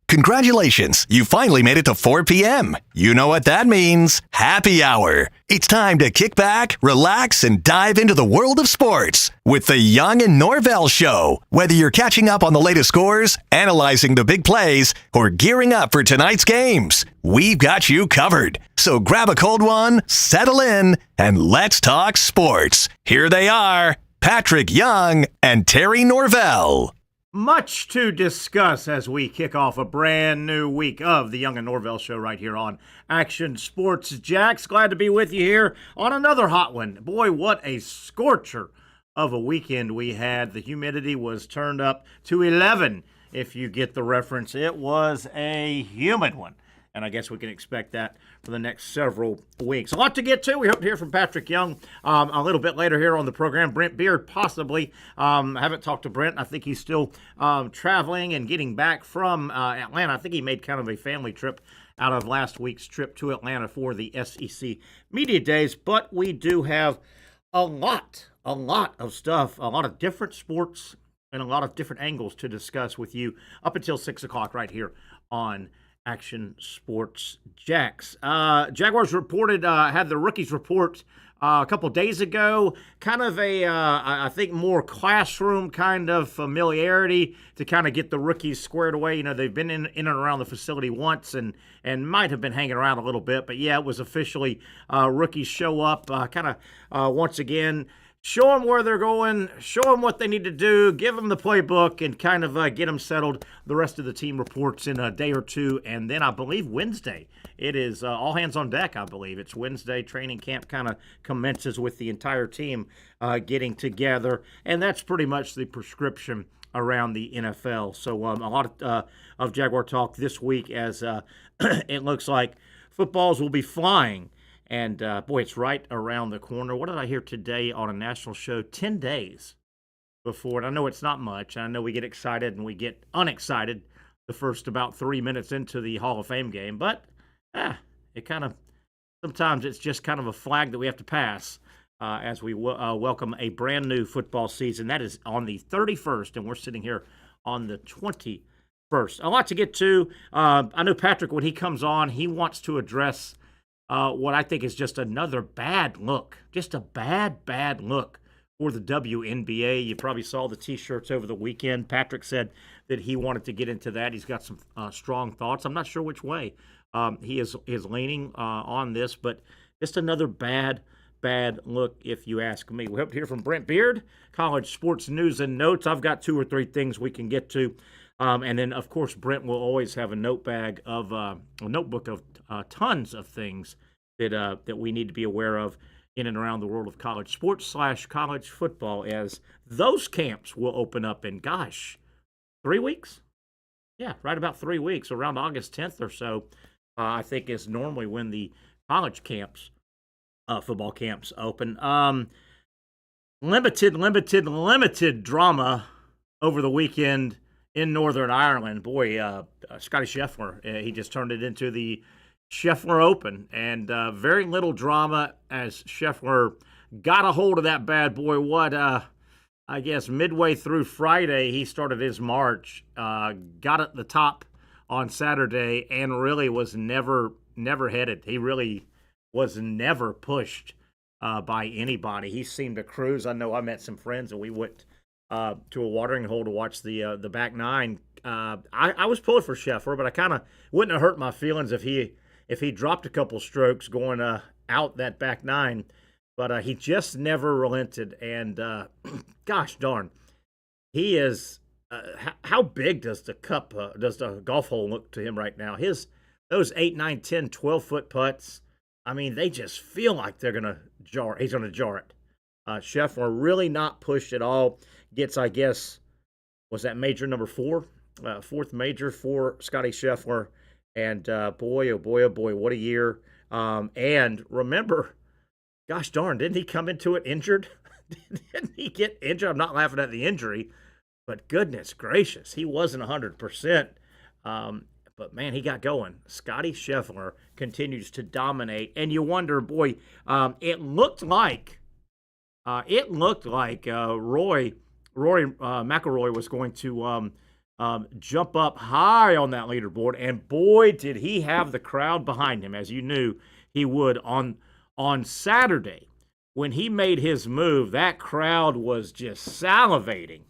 Congratulations, you finally made it to 4 p.m. You know what that means. Happy hour. It's time to kick back, relax, and dive into the world of sports with the Young Norvelle Show. Whether you're catching up on the latest scores, analyzing the big plays, or gearing up for tonight's games, we've got you covered. So grab a cold one, settle in, and let's talk sports. Here they are, Patrick Young and Terry Norvelle. Much to discuss as we kick off a brand new week of the Young and Norvelle Show right here on Action Sports Jax. Glad to be with you here on another hot one. Boy, what a scorcher of a weekend we had. The humidity was turned up to 11, if you get the reference. It was a humid one. And I guess we can expect that for the next several weeks. A lot to get to. We hope to hear from Patrick Young a little bit later here on the program. Brent Beaird, possibly. I haven't talked to Brent. I think he's still traveling and getting back from Atlanta. I think he made kind of a family trip out of last week's trip to Atlanta for the SEC Media Days. But we do have a lot of stuff, a lot of different sports, and a lot of different angles to discuss with you up until 6 o'clock right here on Action Sports Jax. Jaguars reported, had the rookies report a couple days ago. Kind of a, I think, more classroom kind of familiarity to kind of get the rookies squared away. You know, they've been in and around the facility once and might have been hanging around a little bit. But, yeah, it was officially rookies show up kind of once again. Show them where they're going, show them what they need to do, give them the playbook, and kind of get them settled. The rest of the team reports in a day or two, and then I believe Wednesday. It is all hands on deck, I believe. It's Wednesday. Training camp kind of commences with the entire team getting together, and that's pretty much the prescription around the NFL. So a lot of Jaguar talk this week as it looks like footballs will be flying. And, boy, it's right around the corner. What did I hear today on a national show? 10 days before. And I know it's not much. I know we get excited and we get unexcited the first about 3 minutes into the Hall of Fame game. But it kind of – sometimes it's just kind of a flag that we have to pass as we welcome a brand new football season. That is on the 31st, and we're sitting here on the 21st. A lot to get to. I know Patrick, when he comes on, he wants to address – what I think is just another bad look. Just a bad look for the WNBA. You probably saw the T-shirts over the weekend. Patrick said that he wanted to get into that. He's got some strong thoughts. I'm not sure which way he is leaning on this, but just another bad look, if you ask me. We hope to hear from Brent Beaird, college sports news and notes. I've got 2 or 3 things we can get to. And then, of course, Brent will always have a notebook of tons of things that we need to be aware of in and around the world of college sports / college football, as those camps will open up in, 3 weeks? Yeah, right about 3 weeks, around August 10th or so, I think is normally when the college camps, football camps open. Limited drama over the weekend in Northern Ireland. Boy, Scottie Scheffler, he just turned it into the Scheffler Open, and very little drama as Scheffler got a hold of that bad boy. I guess midway through Friday, he started his march, got at the top on Saturday, and really was never headed. He really was never pushed by anybody. He seemed to cruise. I know I met some friends, and we went to a watering hole to watch the back nine. I was pulling for Scheffler, but I kind of wouldn't have hurt my feelings if he dropped a couple strokes going out that back nine. But he just never relented, and gosh darn, he is. How big does the golf hole look to him right now? Those 8, 9, 10, 12-foot putts, I mean, they just feel like they're gonna jar. He's gonna jar it. Scheffler really not pushed at all. Gets, I guess, was that major number 4? Fourth major for Scottie Scheffler. And boy, oh boy, what a year. And remember, gosh darn, didn't he come into it injured? Didn't he get injured? I'm not laughing at the injury, but goodness gracious, he wasn't 100%. But man, he got going. Scottie Scheffler continues to dominate. And you wonder, boy, it looked like Rory McIlroy was going to jump up high on that leaderboard, and boy, did he have the crowd behind him, as you knew he would on Saturday. When he made his move, that crowd was just salivating,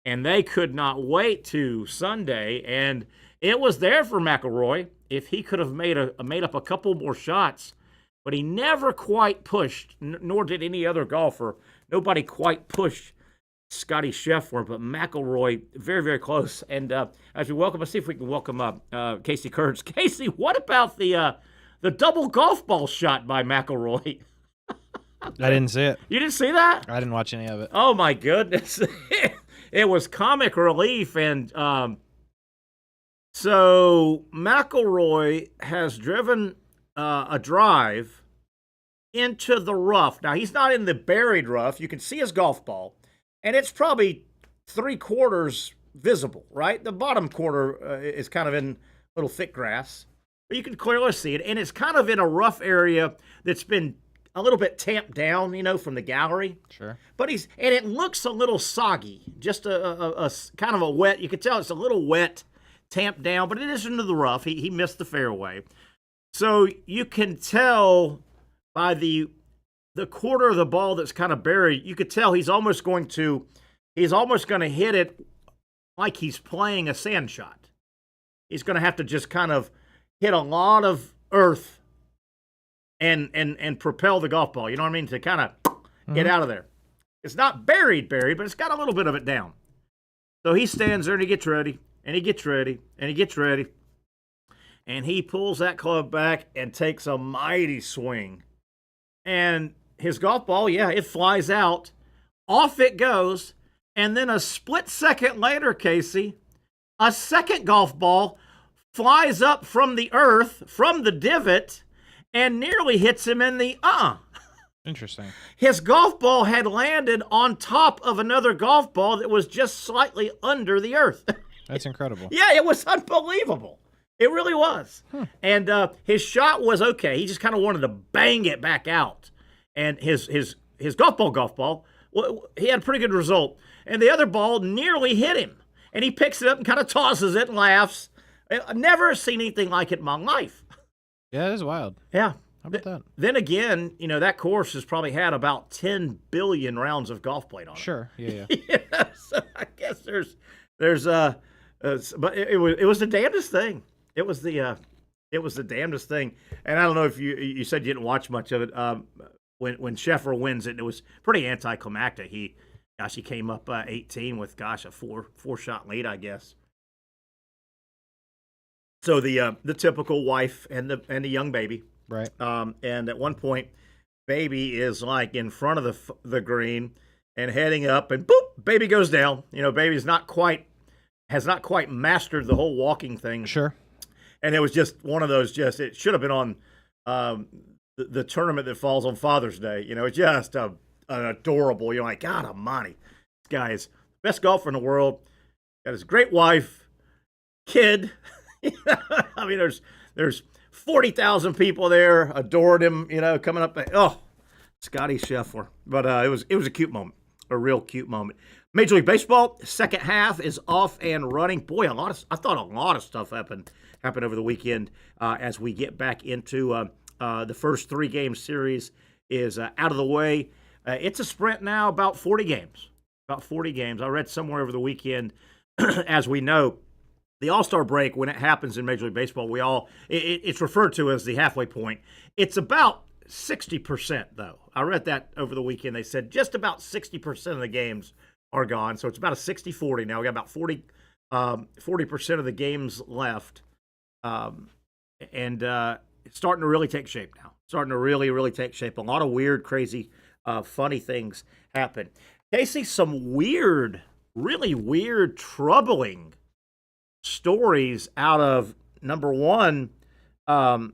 and they could not wait to Sunday, and it was there for McIlroy if he could have made up a couple more shots, but he never quite pushed, nor did any other golfer. Nobody quite pushed Scottie Scheffler, but McIlroy very, very close. And as we welcome, let's see if we can welcome up Casey Kurtz. Casey, what about the double golf ball shot by McIlroy? I didn't see it. You didn't see that? I didn't watch any of it. Oh my goodness! It was comic relief, and so McIlroy has driven a drive into the rough. Now, he's not in the buried rough. You can see his golf ball, and it's probably 3/4 visible, right? The bottom quarter is kind of in a little thick grass, but you can clearly see it, and it's kind of in a rough area that's been a little bit tamped down, from the gallery. Sure. But and it looks a little soggy, just a kind of a wet. You can tell it's a little wet, tamped down, but it is into the rough. He missed the fairway. So you can tell by the quarter of the ball that's kind of buried, you could tell he's almost going to hit it like he's playing a sand shot. He's going to have to just kind of hit a lot of earth and propel the golf ball. You know what I mean? To kind of get out of there. It's not buried, but it's got a little bit of it down. So he stands there and he gets ready, and he gets ready, and he gets ready. And he pulls that club back and takes a mighty swing. And his golf ball, it flies out. Off it goes. And then a split second later, Casey, a second golf ball flies up from the earth, from the divot, and nearly hits him in the Interesting. His golf ball had landed on top of another golf ball that was just slightly under the earth. That's incredible. Yeah, it was unbelievable. It really was. And his shot was okay. He just kind of wanted to bang it back out. And his golf ball, he had a pretty good result. And the other ball nearly hit him. And he picks it up and kind of tosses it and laughs. I've never seen anything like it in my life. Yeah, it is wild. Yeah. How about that? Then again, that course has probably had about 10 billion rounds of golf played on it. Sure. Yeah. So I guess there's but it was the damnedest thing. It was the damnedest thing. And I don't know if you said you didn't watch much of it. When Scheffler wins it, it was pretty anticlimactic. He came up 18 with a four shot lead, I guess. So the typical wife and the young baby, right? And at one point, baby is like in front of the green and heading up, and boop, baby goes down. Baby has not quite mastered the whole walking thing. Sure. And it was just one of those. It should have been on the tournament that falls on Father's Day. It's just an adorable. You're like, God Almighty, this guy is the best golfer in the world. Got his great wife, kid. I mean, there's 40,000 people there adored him. Coming up. Scottie Scheffler. But it was a cute moment, a real cute moment. Major League Baseball second half is off and running. Boy, I thought a lot of stuff happened over the weekend as we get back into the first 3-game series is out of the way. It's a sprint now, about 40 games. I read somewhere over the weekend, as we know, the All-Star break, when it happens in Major League Baseball, it's referred to as the halfway point. It's about 60%, though. I read that over the weekend. They said just about 60% of the games are gone. So it's about a 60-40 now. We got about 40% of the games left. And it's starting to really take shape now. Starting to really, really take shape. A lot of weird, crazy, funny things happen. Casey, some weird, really weird, troubling stories out of, number one, a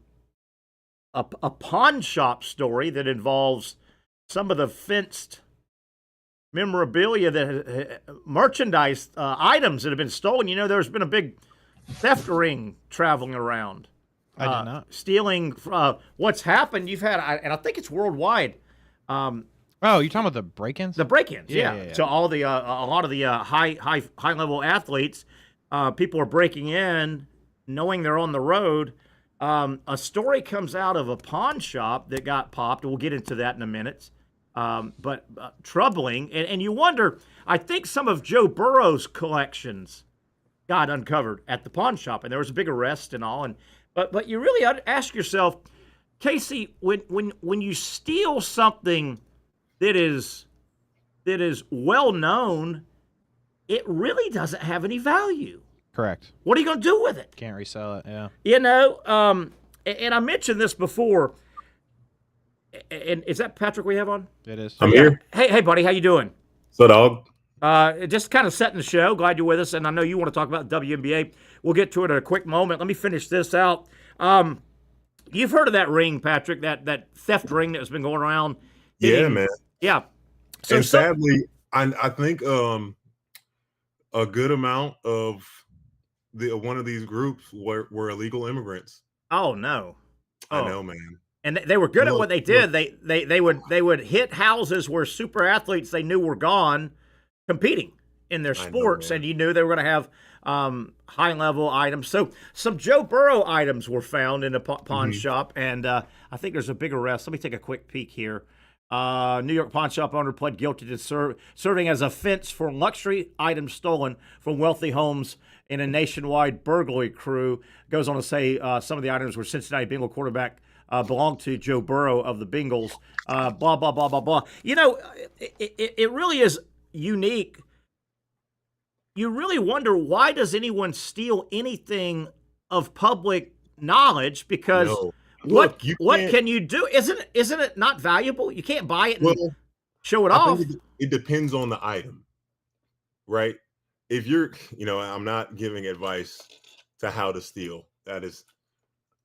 pawn shop story that involves some of the fenced memorabilia, merchandise items that have been stolen. There's been a big theft ring traveling around. I did not. Stealing. What's happened? You've had, and I think it's worldwide. Oh, you're talking about the break-ins? The break-ins, yeah. Yeah. So all the a lot of the high level athletes people are breaking in, knowing they're on the road. A story comes out of a pawn shop that got popped. We'll get into that in a minute. But troubling, and you wonder. I think some of Joe Burrow's collections got uncovered at the pawn shop, and there was a big arrest and all. And but you really ask yourself, Casey, when you steal something that is well known, it really doesn't have any value. Correct. What are you going to do with it? Can't resell it. Yeah. You know, and I mentioned this before. And is that Patrick we have on? It is. I'm here. Hey, buddy, how you doing? So, dog. Just kind of setting the show. Glad you're with us, and I know you want to talk about WNBA. We'll get to it in a quick moment. Let me finish this out. You've heard of that ring, Patrick? That theft ring that's been going around? Yeah, man. Yeah. And sadly, I think a good amount of one of these groups were illegal immigrants. Oh no! I know, man. And they were good at what they did. They would hit houses where super athletes they knew were gone, competing in their sports, and you knew they were going to have high level items. So some Joe Burrow items were found in a pawn shop, and I think there's a big arrest. Let me take a quick peek here. New York pawn shop owner pled guilty to serving as a fence for luxury items stolen from wealthy homes in a nationwide burglary crew. Goes on to say some of the items were Cincinnati Bengal quarterback. Belonged to Joe Burrow of the Bengals, blah, blah, blah, blah, blah. You know, it really is unique. You really wonder, why does anyone steal anything of public knowledge? Because what can you do? Isn't it not valuable? You can't buy it and show it off. It depends on the item, right? If you're, I'm not giving advice to how to steal. This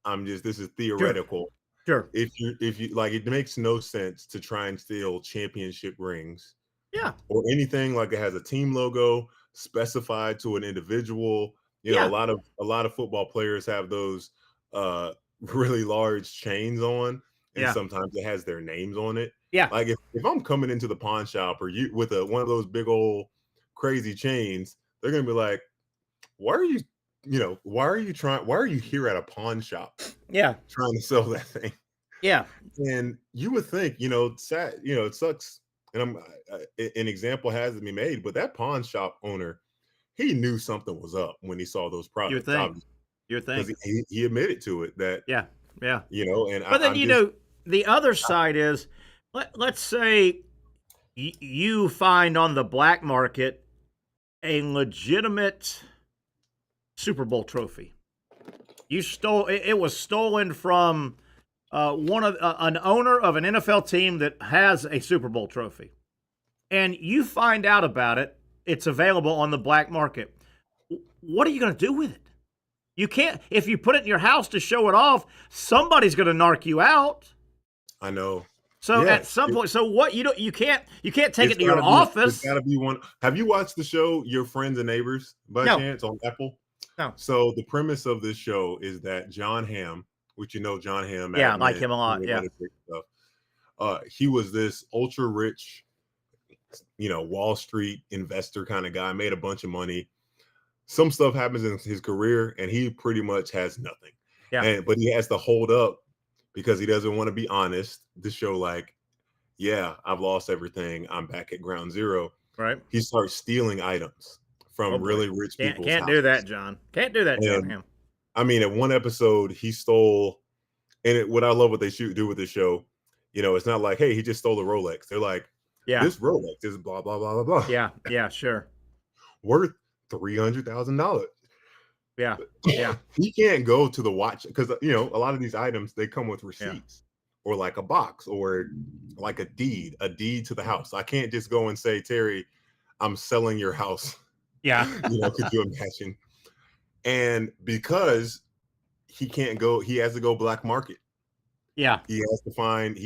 is theoretical. Sure. If you like, it makes no sense to try and steal championship rings. Yeah. Or anything like it has a team logo specified to an individual. A lot of football players have those really large chains on, and sometimes it has their names on it. Yeah. Like if I'm coming into the pawn shop or you with one of those big old crazy chains, they're gonna be like, why are you here at a pawn shop? Yeah. Trying to sell that thing. Yeah. And you would think, it sucks. And an example has to be made, but that pawn shop owner, he knew something was up when he saw those products. You think. Because he admitted to it that. Yeah. But then, the other side is, let's say you find on the black market a legitimate Super Bowl trophy. It was stolen from an owner of an NFL team that has a Super Bowl trophy, and you find out about it. It's available on the black market. What are you going to do with it? You can't. If you put it in your house to show it off, somebody's going to narc you out. I know. So at some point, you can't take it to your office. It's got to be one. Have you watched the show Your Friends and Neighbors by chance on Apple? No. So the premise of this show is that John Hamm, which John Hamm, I like him a lot. Yeah, he was this ultra rich, Wall Street investor kind of guy, made a bunch of money. Some stuff happens in his career, and he pretty much has nothing. Yeah, but he has to hold up because he doesn't want to be honest. To show I've lost everything. I'm back at ground zero. Right. He starts stealing items from really rich people. Can't do that, John. Can't do that, John. I mean, at one episode, he stole, and what I love what they do with this show, it's not like, hey, he just stole a Rolex. They're like, this Rolex is blah, blah, blah, blah, blah. Yeah, sure. Worth $300,000. Yeah. He can't go to the watch because, a lot of these items, they come with receipts or like a box or like a deed to the house. I can't just go and say, Terry, I'm selling your house. Yeah. Could you imagine? And because he can't go, he has to go black market. Yeah. He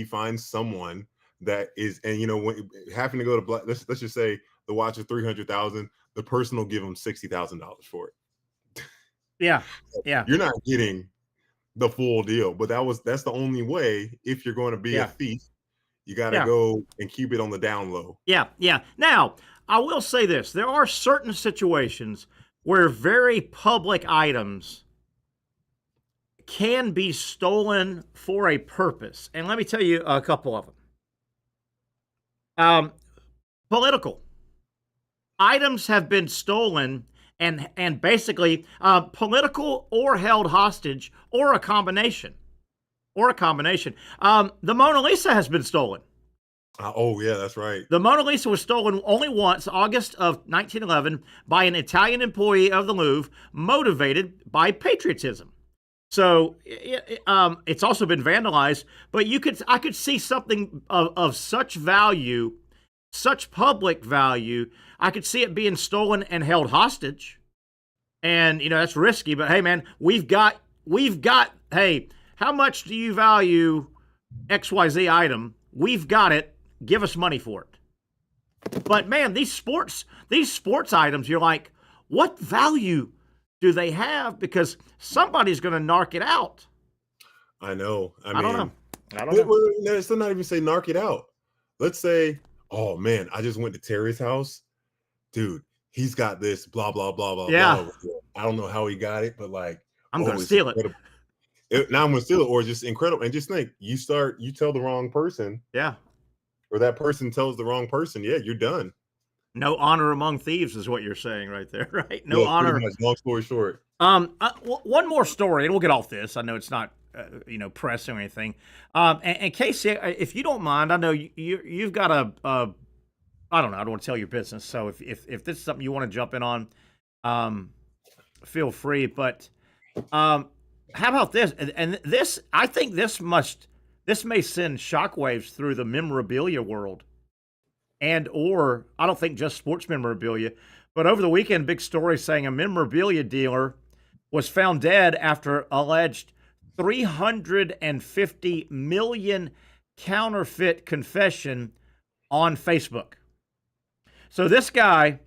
finds someone that is, and when having to go to black, let's just say the watch is $300,000, the person will give him $60,000 for it. Yeah. You're not getting the full deal, but that's the only way. If you're going to be a thief, you got to go and keep it on the down low. Yeah. Now, I will say this. There are certain situations where very public items can be stolen for a purpose. And let me tell you a couple of them. Political items have been stolen and basically political or held hostage or a combination. The Mona Lisa has been stolen. Oh, yeah, that's right. The Mona Lisa was stolen only once, August of 1911, by an Italian employee of the Louvre, motivated by patriotism. So it's also been vandalized, but I could see something of such value, such public value. I could see it being stolen and held hostage, and that's risky. But hey, man, we've got. Hey, how much do you value XYZ item? We've got it. Give us money for it. But man, these sports items, you're like, what value do they have? Because somebody's going to narc it out. I know. I don't know. Let's not even say narc it out. Let's say, oh man, I just went to Terry's house. Dude, he's got this blah, blah, blah, blah, yeah. blah. I don't know how he got it, but like, I'm going to steal it. Now I'm going to steal it, or just incredible. And just think, you tell the wrong person. Yeah. Or that person tells the wrong person. Yeah, you're done. No honor among thieves is what you're saying right there, right? No honor. Pretty much, long story short. One more story, and we'll get off this. I know it's not, pressing or anything. And Casey, if you don't mind, I know you've got I don't know. I don't want to tell your business. So if this is something you want to jump in on, feel free. But how about this? And this, I think this may send shockwaves through the memorabilia world. Or I don't think just sports memorabilia, but over the weekend, big story saying a memorabilia dealer was found dead after alleged 350 million counterfeit confession on Facebook. So this guy,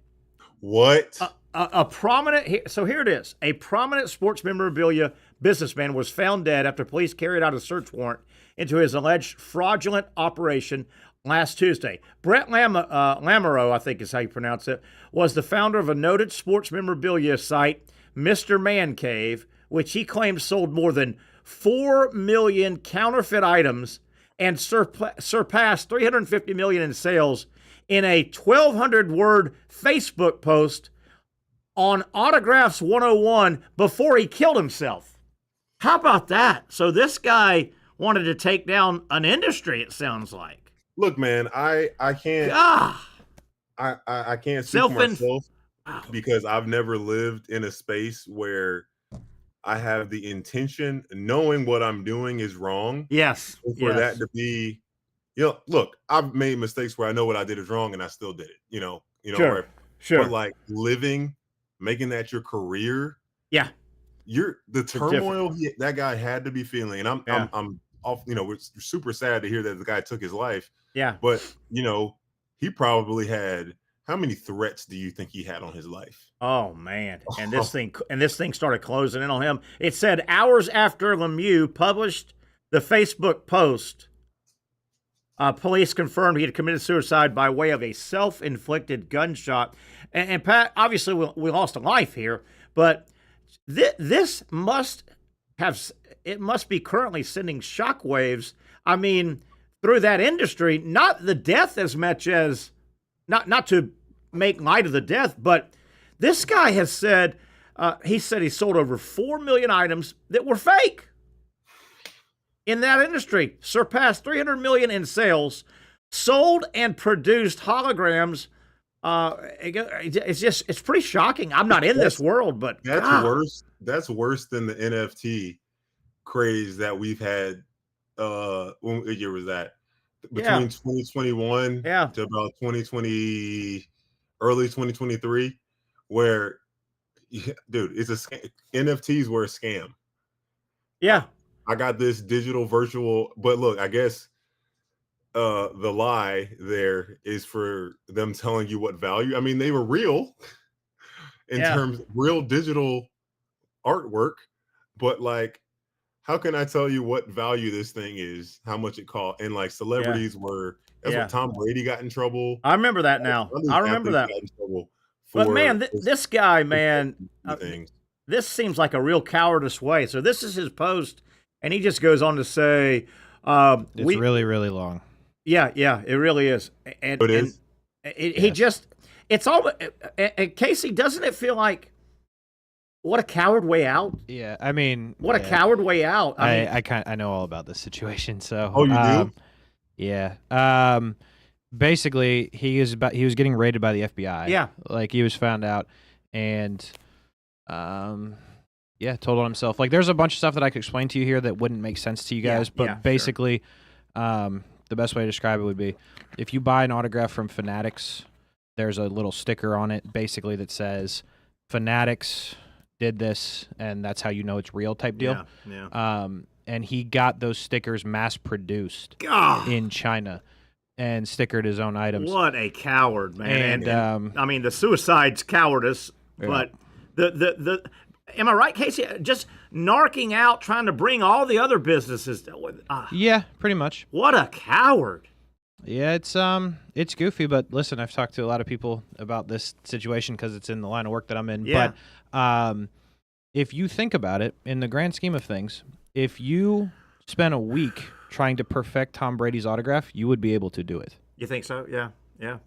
what? A prominent, so here it is, a prominent sports memorabilia businessman was found dead after police carried out a search warrant into his alleged fraudulent operation last Tuesday. Brent Lamoureux, I think is how you pronounce it, was the founder of a noted sports memorabilia site, Mr. Man Cave, which he claims sold more than 4 million counterfeit items and surpassed 350 million in sales in a 1,200-word Facebook post on Autographs 101 before he killed himself. How about that? So this guy wanted to take down an industry, it sounds like. Look, man, I can't. I can't speak for myself because I've never lived in a space where I have the intention, knowing what I'm doing is wrong. Yes. For that to be, look, I've made mistakes where I know what I did is wrong and I still did it. Sure. But like making that your career. Yeah. The turmoil that guy had to be feeling, and I'm off. We're super sad to hear that the guy took his life. Yeah. But he probably had, how many threats do you think he had on his life? Oh man. And this thing started closing in on him. It said hours after Lemieux published the Facebook post, police confirmed he had committed suicide by way of a self-inflicted gunshot. And Pat, obviously we lost a life here, but this must be currently sending shockwaves. I mean, through that industry, not the death as much as, not to make light of the death, but this guy has said, he sold over 4 million items that were fake in that industry, surpassed 300 million in sales, sold and produced holograms. It's pretty shocking. I'm not in this world, but that's worse. That's worse than the NFT craze that we've had. What year was that? Between 2021 to about 2020, early 2023, where, dude, it's a scam. NFTs were a scam. Yeah. I got this digital virtual, but look, I guess the lie there is for them telling you what value. I mean, they were real in terms of real digital artwork, but like, how can I tell you what value this thing is, how much it cost? And like celebrities were, that's what Tom Brady got in trouble. I remember that now. I remember that. Got in trouble But for man, this guy, man, things. this seems like a real cowardice way. So this is his post, and he just goes on to say, It's really, really long. Yeah, it really is. And It is. He just, it's all. Casey, doesn't it feel like what a coward way out? Yeah, I mean, what a coward way out. I know all about this situation. So, oh, you do? Yeah. Basically, he was getting raided by the FBI. Yeah, like he was found out, and yeah, told on himself. Like, there's a bunch of stuff that I could explain to you here that wouldn't make sense to you guys, but basically, the best way to describe it would be if you buy an autograph from Fanatics, there's a little sticker on it basically that says Fanatics did this, and that's how you know it's real type deal. Yeah. And he got those stickers mass produced in China and stickered his own items. What a coward, man! And I mean, the suicide's cowardice, but the am I right, Casey? Just narking out, trying to bring all the other businesses. Yeah, pretty much. What a coward! Yeah, it's goofy, but listen, I've talked to a lot of people about this situation because it's in the line of work that I'm in. Yeah. But if you think about it, in the grand scheme of things, if you spent a week trying to perfect Tom Brady's autograph, you would be able to do it. You think so? Yeah.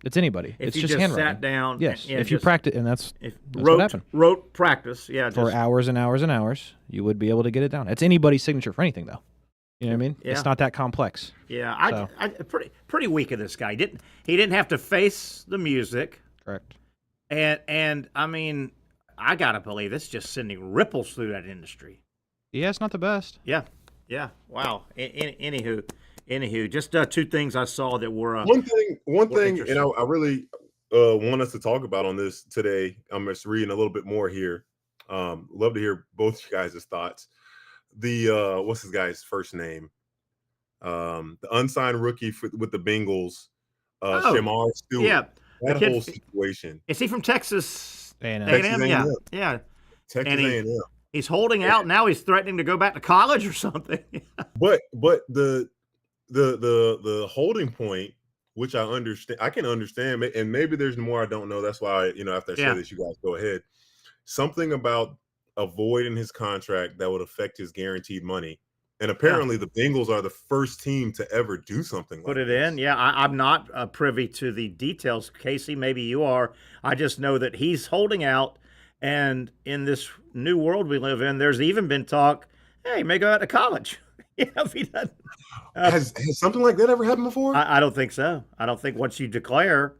It's anybody. If it's you just handwriting. sat down. Yes. And if you practice, and that's what happened. Wrote practice. Yeah. For hours and hours and hours, you would be able to get it down. It's anybody's signature for anything, though. You know what I mean? Yeah. It's not that complex. Yeah. I pretty weak of this guy. He didn't have to face the music. Correct. And I mean, I gotta believe it's just sending ripples through that industry. Yeah, it's not the best. Yeah. Wow. Anywho, just two things I saw that were one thing, and I really want us to talk about on this today. I'm just reading a little bit more here. Love to hear both you guys' thoughts. The what's this guy's first name? The unsigned rookie with the Bengals, Shamar Stewart. Yeah, that whole situation. Is he from Texas? A&M. Yeah. Texas A&M. He's holding out now. He's threatening to go back to college or something. But the holding point, which I understand, I can understand, and maybe there's more I don't know. That's why, after I say this, you guys go ahead. Something about a void in his contract that would affect his guaranteed money. And apparently the Bengals are the first team to ever do something like Put it this. in. Yeah, I'm not privy to the details. Casey, maybe you are. I just know that he's holding out. And in this new world we live in, there's even been talk, hey, he may go out to college. If he doesn't. Has something like that ever happened before? I don't think so. I don't think once you declare.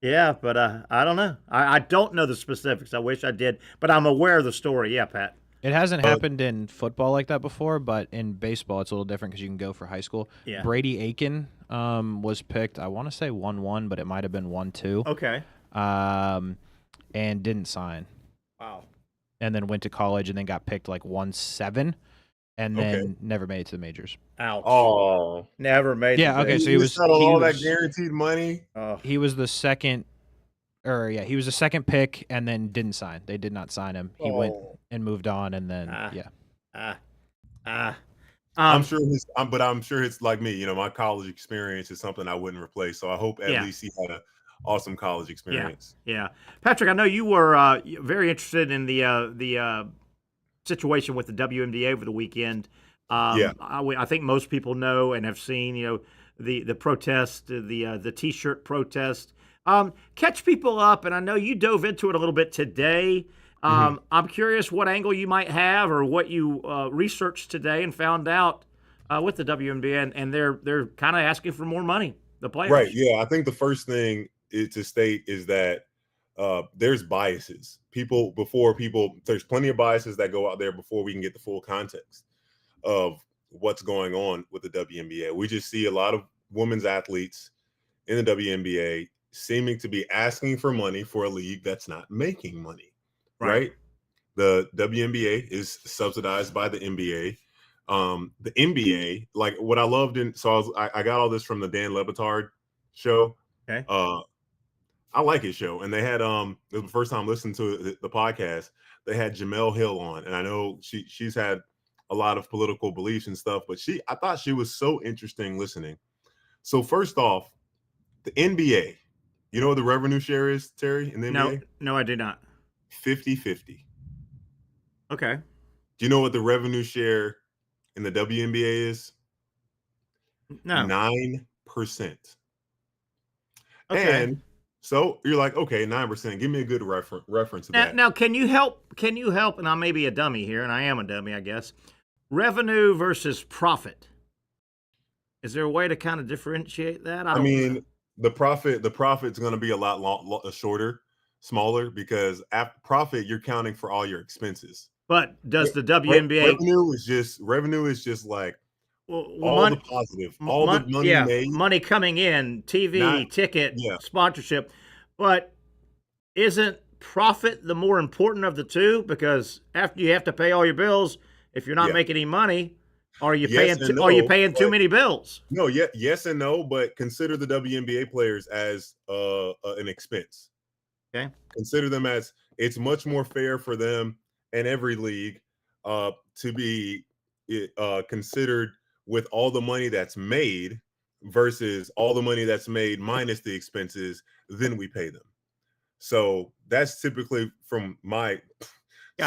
Yeah, but I don't know. I don't know the specifics. I wish I did. But I'm aware of the story. Yeah, Pat. It hasn't happened in football like that before, but in baseball it's a little different because you can go for high school. Yeah. Brady Aiken was picked, I want to say 1-1, but it might have been 1-2. Okay. And didn't sign. Wow. And then went to college and then got picked like 1-7 and then never made it to the majors. Ouch. Oh. Never made it. Yeah, okay, so he was all that guaranteed money. He was the second he was the second pick and then didn't sign. They did not sign him. He went and moved on, and then I'm sure it's like me. My college experience is something I wouldn't replace. So I hope at least he had an awesome college experience. Yeah. Patrick, I know you were very interested in the situation with the WNBA over the weekend. I think most people know and have seen, the protest, the T-shirt protest. Catch people up, and I know you dove into it a little bit today. I'm curious what angle you might have or what you researched today and found out with the WNBA, and they're kind of asking for more money, the players. Right, yeah. I think the first thing to state is that there's biases. There's plenty of biases that go out there before we can get the full context of what's going on with the WNBA. We just see a lot of women's athletes in the WNBA seeming to be asking for money for a league that's not making money, right? The WNBA is subsidized by the NBA. The NBA, like what I loved I got all this from the Dan Le Batard show. Okay. I like his show, and they had it was the first time listening to the podcast. They had Jamel Hill on, and I know she's had a lot of political beliefs and stuff, but I thought she was so interesting listening. So first off, the NBA, You know what the revenue share is, Terry, in the NBA? No, I do not. 50-50. Okay. Do you know what the revenue share in the WNBA is? No. 9%. Okay. And so you're like, okay, 9%. Give me a good reference to that. Now, can you help? And I may be a dummy here, and I am a dummy, I guess. Revenue versus profit. Is there a way to kind of differentiate that? I mean, the profit's going to be a lot shorter, smaller, because at profit you're counting for all your expenses. But does the WNBA revenue is just like the positive, all the money made, money coming in, TV, ticket, sponsorship. But isn't profit the more important of the two? Because after you have to pay all your bills, if you're not making any money, are you paying too many bills? No, yes and no, but consider the WNBA players as an expense. Okay. Consider them as, it's much more fair for them and every league to be considered with all the money that's made versus all the money that's made minus the expenses, then we pay them. So that's typically from my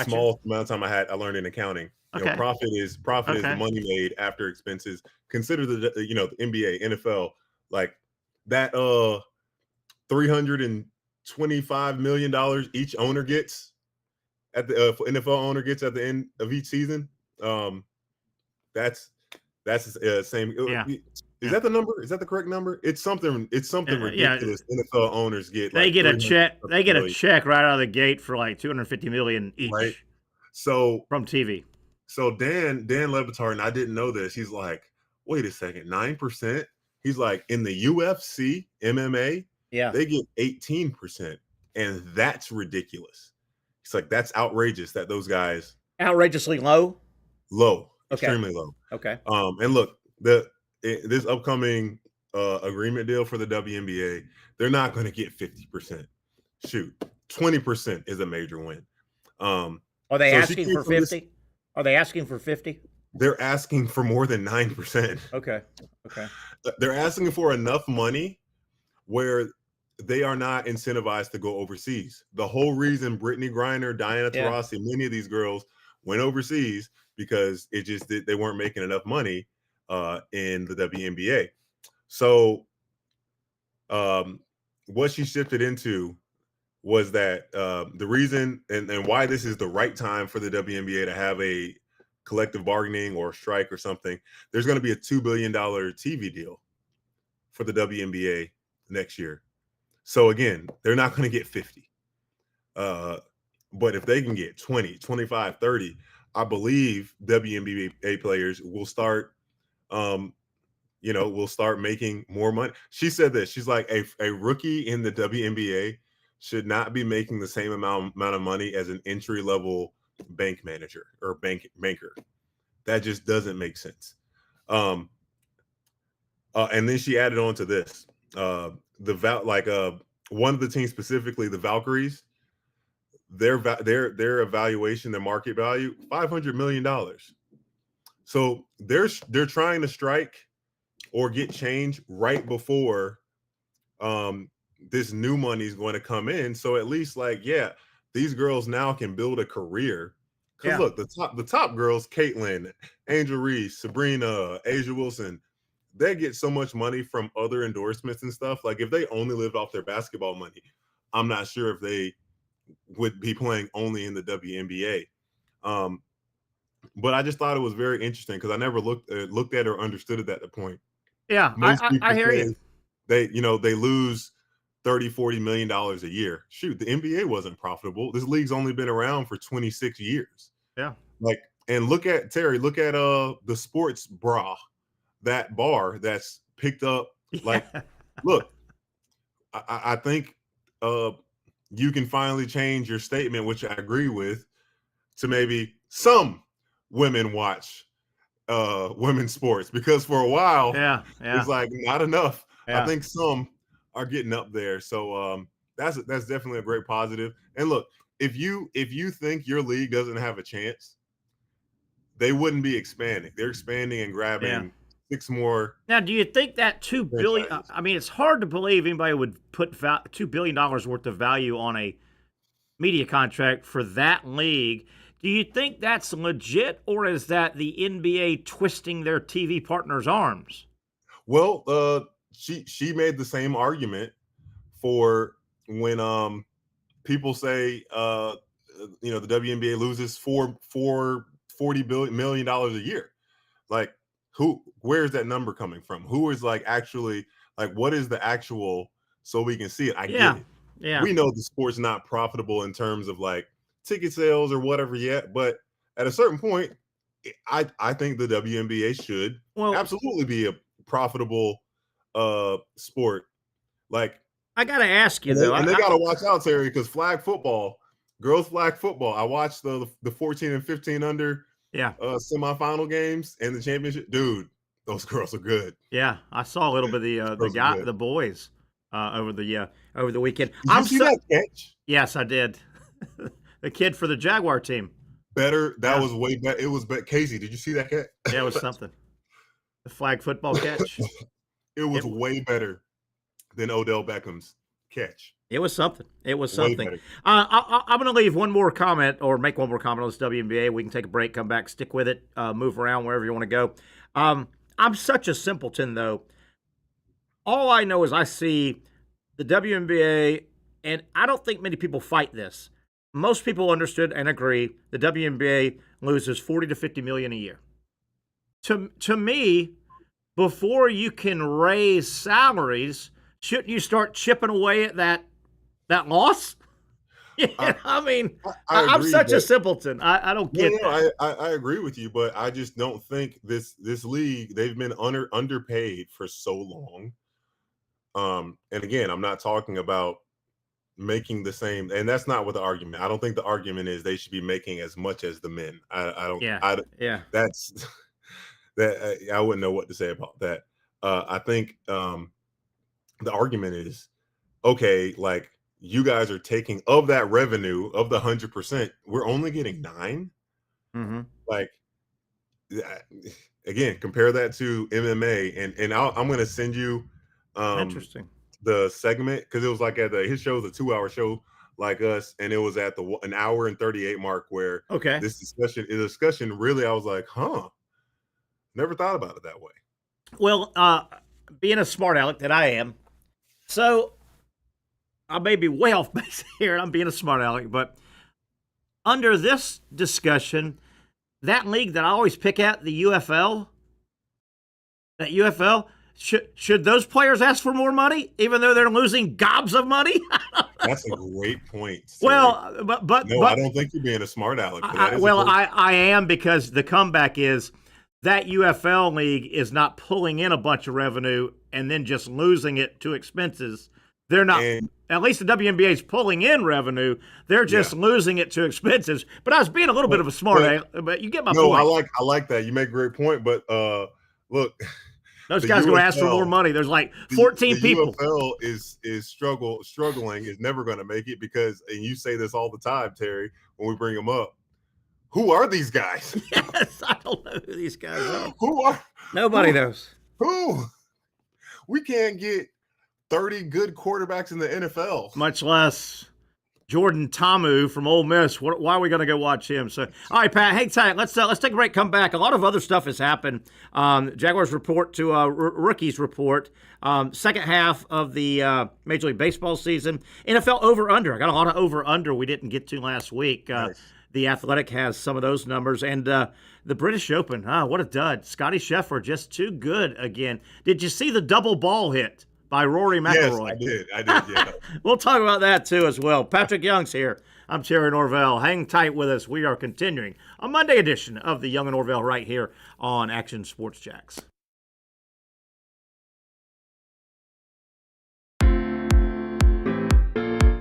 small amount of time I learned in accounting. You know, profit is the money made after expenses. Consider the NBA, NFL, like that $325 million each owner gets at the NFL owner gets at the end of each season. That's the same. Is that the number? Is that the correct number? It's something ridiculous. NFL owners get they get a check. They get a check right out of the gate for like $250 million each. Right. So from TV. So Dan Lebatard, and I didn't know this. He's like, wait a second, 9%. He's like, in the UFC, MMA, they get 18%, and that's ridiculous. He's like, that's outrageous that those guys outrageously low, extremely low. Okay. And look, this upcoming agreement deal for the WNBA, they're not going to get 50%. Shoot, 20% is a major win. Are they asking for 50? Are they asking for 50? They're asking for more than 9%. Okay. They're asking for enough money where they are not incentivized to go overseas. The whole reason Brittany Griner, Diana Taurasi, many of these girls went overseas because they weren't making enough money in the WNBA. So what she shifted into was that the reason and why this is the right time for the WNBA to have a collective bargaining or strike or something, there's going to be a $2 billion TV deal for the WNBA next year. So again, they're not going to get 50. But if they can get 20, 25, 30, I believe WNBA players will start making more money. She said this. She's like, a rookie in the WNBA should not be making the same amount of money as an entry-level bank manager or banker. That just doesn't make sense. And then she added on to this. One of the teams, specifically the Valkyries, their evaluation, their market value, $500 million. So they're trying to strike or get change right before this new money is going to come in. So at least these girls now can build a career. Because look, the top girls, Caitlin, Angel Reese, Sabrina, Asia Wilson, they get so much money from other endorsements and stuff. Like if they only lived off their basketball money, I'm not sure if they would be playing only in the WNBA. But I just thought it was very interesting because I never looked at or understood it at the point. Yeah, I hear you. They lose $30-40 million a year. Shoot, the NBA wasn't profitable. This league's only been around for 26 years. Yeah. And look at the sports bra, that bar that's picked up. Look, I think you can finally change your statement, which I agree with, to maybe some women watch women's sports, because for a while it's like not enough. I think some are getting up there. So that's definitely a great positive. And look, if you think your league doesn't have a chance, they wouldn't be expanding. They're expanding and grabbing 6 more. Now, do you think that $2 billion? I mean, it's hard to believe anybody would put $2 billion worth of value on a media contract for that league. Do you think that's legit, or is that the NBA twisting their TV partners' arms? Well, she made the same argument for when people say the WNBA loses $40 million a year. Like, where's that number coming from? Who is actually what is the actual, so we can see it? I get it. Yeah. We know the sport's not profitable in terms of ticket sales or whatever yet, but at a certain point, I think the WNBA should absolutely be a profitable sport. I gotta ask you though, and they gotta watch out, Terry, because girls flag football. I watched the 14 and 15 under semifinal games and the championship. Dude, those girls are good. Yeah, I saw a little bit of the boys over the weekend. Did you see that catch? Yes, I did. The kid for the Jaguar team. Better. That was way better. It was better. Casey, did you see that catch? Yeah, it was something. The flag football catch. It was way better than Odell Beckham's catch. It was something. I'm going to leave one more comment or make one more comment on this WNBA. We can take a break, come back, stick with it, move around wherever you want to go. I'm such a simpleton, though. All I know is I see the WNBA, and I don't think many people fight this. Most people understood and agree the WNBA loses $40 to $50 million a year. To me, before you can raise salaries, shouldn't you start chipping away at that loss? I'm such a simpleton. I don't get that. I agree with you, but I just don't think this league, they've been underpaid for so long. And again, I'm not talking about making the same, and that's not what the argument. I don't think the argument is they should be making as much as the men. I don't. Yeah. That's that. I wouldn't know what to say about that. I think the argument is, okay, you guys are taking of that revenue of the 100%. We're only getting 9. Mm-hmm. Again, compare that to MMA, and I'm going to send you interesting the segment, because it was at his show, the 2-hour show like us, and it was at the 1 hour and 38 mark where this discussion really, I was like, never thought about it that way. Well, being a smart aleck that I am, so I may be way off base here. I'm being a smart aleck, but under this discussion, that league that I always pick at, the UFL, should those players ask for more money, even though they're losing gobs of money? That's a great point, Steve. Well, but I don't think you're being a smart aleck. I am, because the comeback is that UFL league is not pulling in a bunch of revenue and then just losing it to expenses. They're not. At least the WNBA is pulling in revenue. They're just losing it to expenses. But I was being a little bit of a smart aleck. But you get my point. No, I like that. You make a great point. But look. Those guys going to ask for more money. There's 14 people. The UFL is struggling, is never going to make it because, and you say this all the time, Terry, when we bring them up, who are these guys? Yes, I don't know who these guys are. Nobody knows. Who? We can't get 30 good quarterbacks in the NFL. Much less Jordan Ta'amu from Ole Miss. Why are we going to go watch him? So, all right, Pat, hang tight. Let's take a break, come back. A lot of other stuff has happened. Jaguars report to rookies report. Second half of the Major League Baseball season. NFL over-under. I got a lot of over-under we didn't get to last week. Nice. The Athletic has some of those numbers. And the British Open, what a dud. Scottie Scheffler just too good again. Did you see the double ball hit by Rory McIlroy? Yes, I did, yeah. We'll talk about that, too, as well. Patrick Young's here. I'm Terry Norvelle. Hang tight with us. We are continuing a Monday edition of the Young Norvelle right here on Action Sports Jax.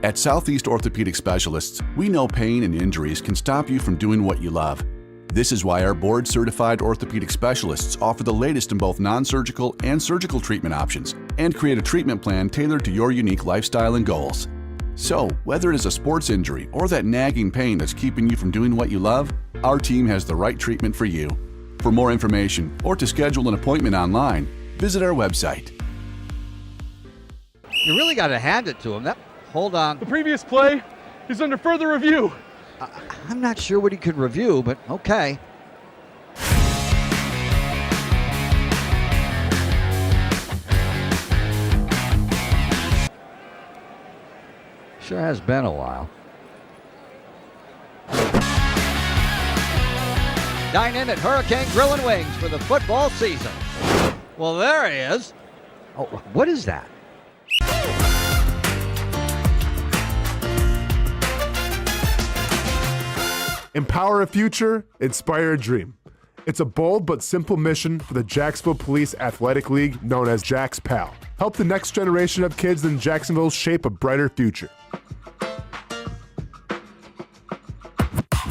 At Southeast Orthopedic Specialists, we know pain and injuries can stop you from doing what you love. This is why our board-certified orthopedic specialists offer the latest in both non-surgical and surgical treatment options and create a treatment plan tailored to your unique lifestyle and goals. So, whether it is a sports injury or that nagging pain that's keeping you from doing what you love, our team has the right treatment for you. For more information or to schedule an appointment online, visit our website. You really got to hand it to him. Hold on. The previous play is under further review. I'm not sure what he could review, but okay. Sure has been a while. Dine in at Hurricane Grill and Wings for the football season. Well, there he is. Oh, what is that? Empower a future, inspire a dream. It's a bold but simple mission for the Jacksonville Police Athletic League known as Jax PAL. Help the next generation of kids in Jacksonville shape a brighter future.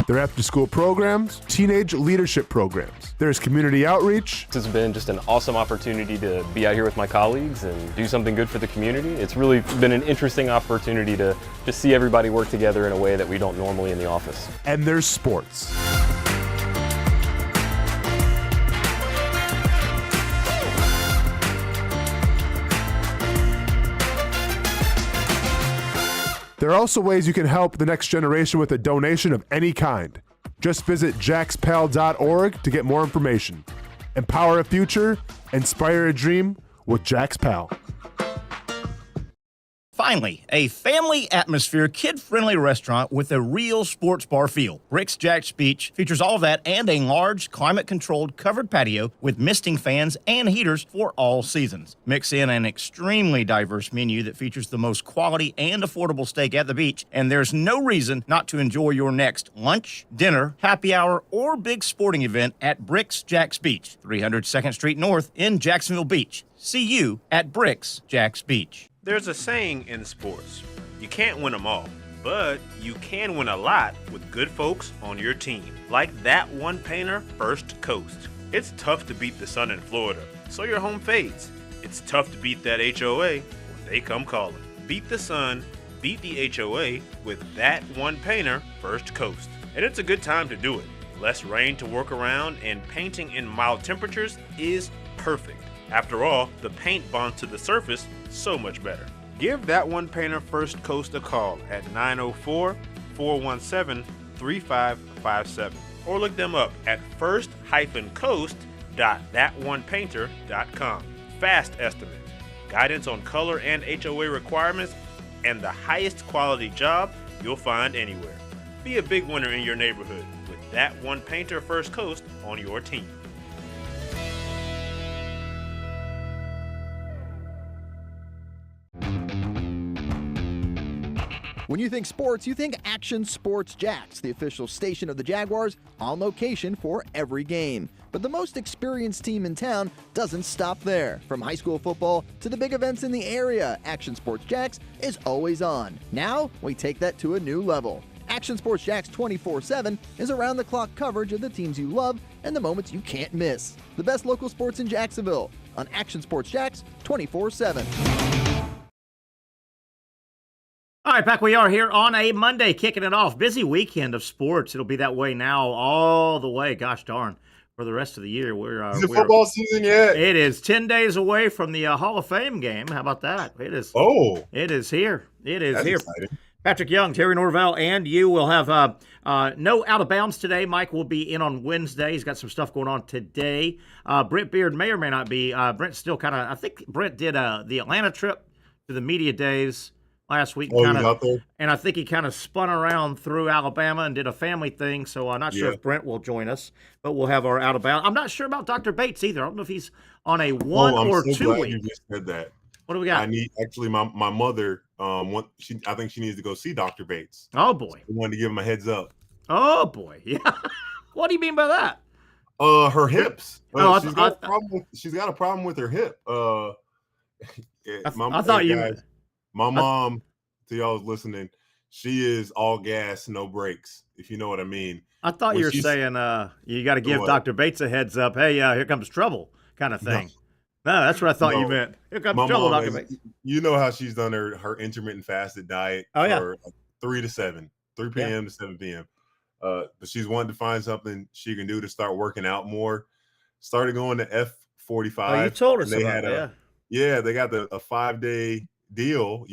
Their after-school programs, teenage leadership programs. There's community outreach. It's been just an awesome opportunity to be out here with my colleagues and do something good for the community. It's really been an interesting opportunity to just see everybody work together in a way that we don't normally in the office. And there's sports. There are also ways you can help the next generation with a donation of any kind. Just visit jaxpal.org to get more information. Empower a future, inspire a dream with Jax PAL. Finally, a family atmosphere, kid-friendly restaurant with a real sports bar feel. Bricks Jax Beach features all of that and a large, climate-controlled covered patio with misting fans and heaters for all seasons. Mix in an extremely diverse menu that features the most quality and affordable steak at the beach, and there's no reason not to enjoy your next lunch, dinner, happy hour, or big sporting event at Bricks Jax Beach, 300 2nd Street North in Jacksonville Beach. See you at Bricks Jax Beach. There's a saying in sports, you can't win them all, but you can win a lot with good folks on your team. Like that one painter, First Coast. It's tough to beat the sun in Florida, so your home fades. It's tough to beat that HOA when they come calling. Beat the sun, beat the HOA with that one painter, First Coast. And it's a good time to do it. Less rain to work around and painting in mild temperatures is perfect. After all, the paint bonds to the surface so much better. Give that one painter First Coast a call at 904-417-3557 or look them up at first-coast.thatonepainter.com. Fast estimate, guidance on color and HOA requirements, and the highest quality job you'll find anywhere. Be a big winner in your neighborhood with that one painter First Coast on your team. When you think sports, you think Action Sports Jax, the official station of the Jaguars, on location for every game. But the most experienced team in town doesn't stop there. From high school football to the big events in the area, Action Sports Jax is always on. Now, we take that to a new level. Action Sports Jax 24/7 is around-the-clock coverage of the teams you love and the moments you can't miss. The best local sports in Jacksonville on Action Sports Jax 24/7. All right, back we are here on a Monday, kicking it off. Busy weekend of sports. It'll be that way now all the way, gosh darn, for the rest of the year. Is it football season yet? It is 10 days away from the Hall of Fame game. How about that? It is. Oh. It is here. It is That's here. exciting. Patrick Young, Terry Norvelle, and you will have no out of bounds today. Mike will be in on Wednesday. He's got some stuff going on today. Brent Beaird may or may not be. Brent's still kind of, I think Brent did the Atlanta trip to the media days last week. Oh, he's out there? And I think he kind of spun around through Alabama and did a family thing. So I'm not sure if Brent will join us, but we'll have our out of bounds. I'm not sure about Dr. Bates either. I don't know if he's on a one or I'm so 2 glad week. You just said that. What do we got? I need my mother. I think she needs to go see Dr. Bates. Oh boy! I wanted to give him a heads up. Oh boy! Yeah. What do you mean by that? Her hips. Oh, she's got a problem with her hip. I thought you. Guys, my mom, to y'all listening, she is all gas, no brakes. If you know what I mean. I thought you were saying you got to give Dr. Bates a heads up. Hey, here comes trouble, kind of thing. No, that's what I thought you meant. Here comes trouble, Dr. Bates. You know how she's done her intermittent fasted diet for 3 to 7, 3 p.m. to 7 p.m. But she's wanted to find something she can do to start working out more. started going to F45. Oh, you told us they about had it. they got a 5-day deal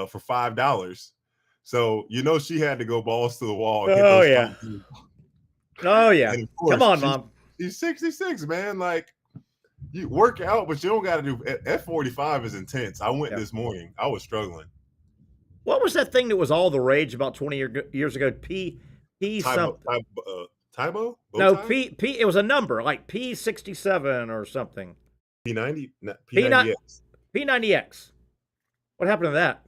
for $5. So she had to go balls to the wall. And Oh, get yeah. those Oh, yeah. And of course, Come on, Mom. She's 66, man. Like, you work out, but you don't got to do F45 is intense. I went this morning. I was struggling. What was that thing that was all the rage about 20 years ago? P something. Tybo? No, P. It was a number like P67 or something. P90. P90X. P90X. What happened to that?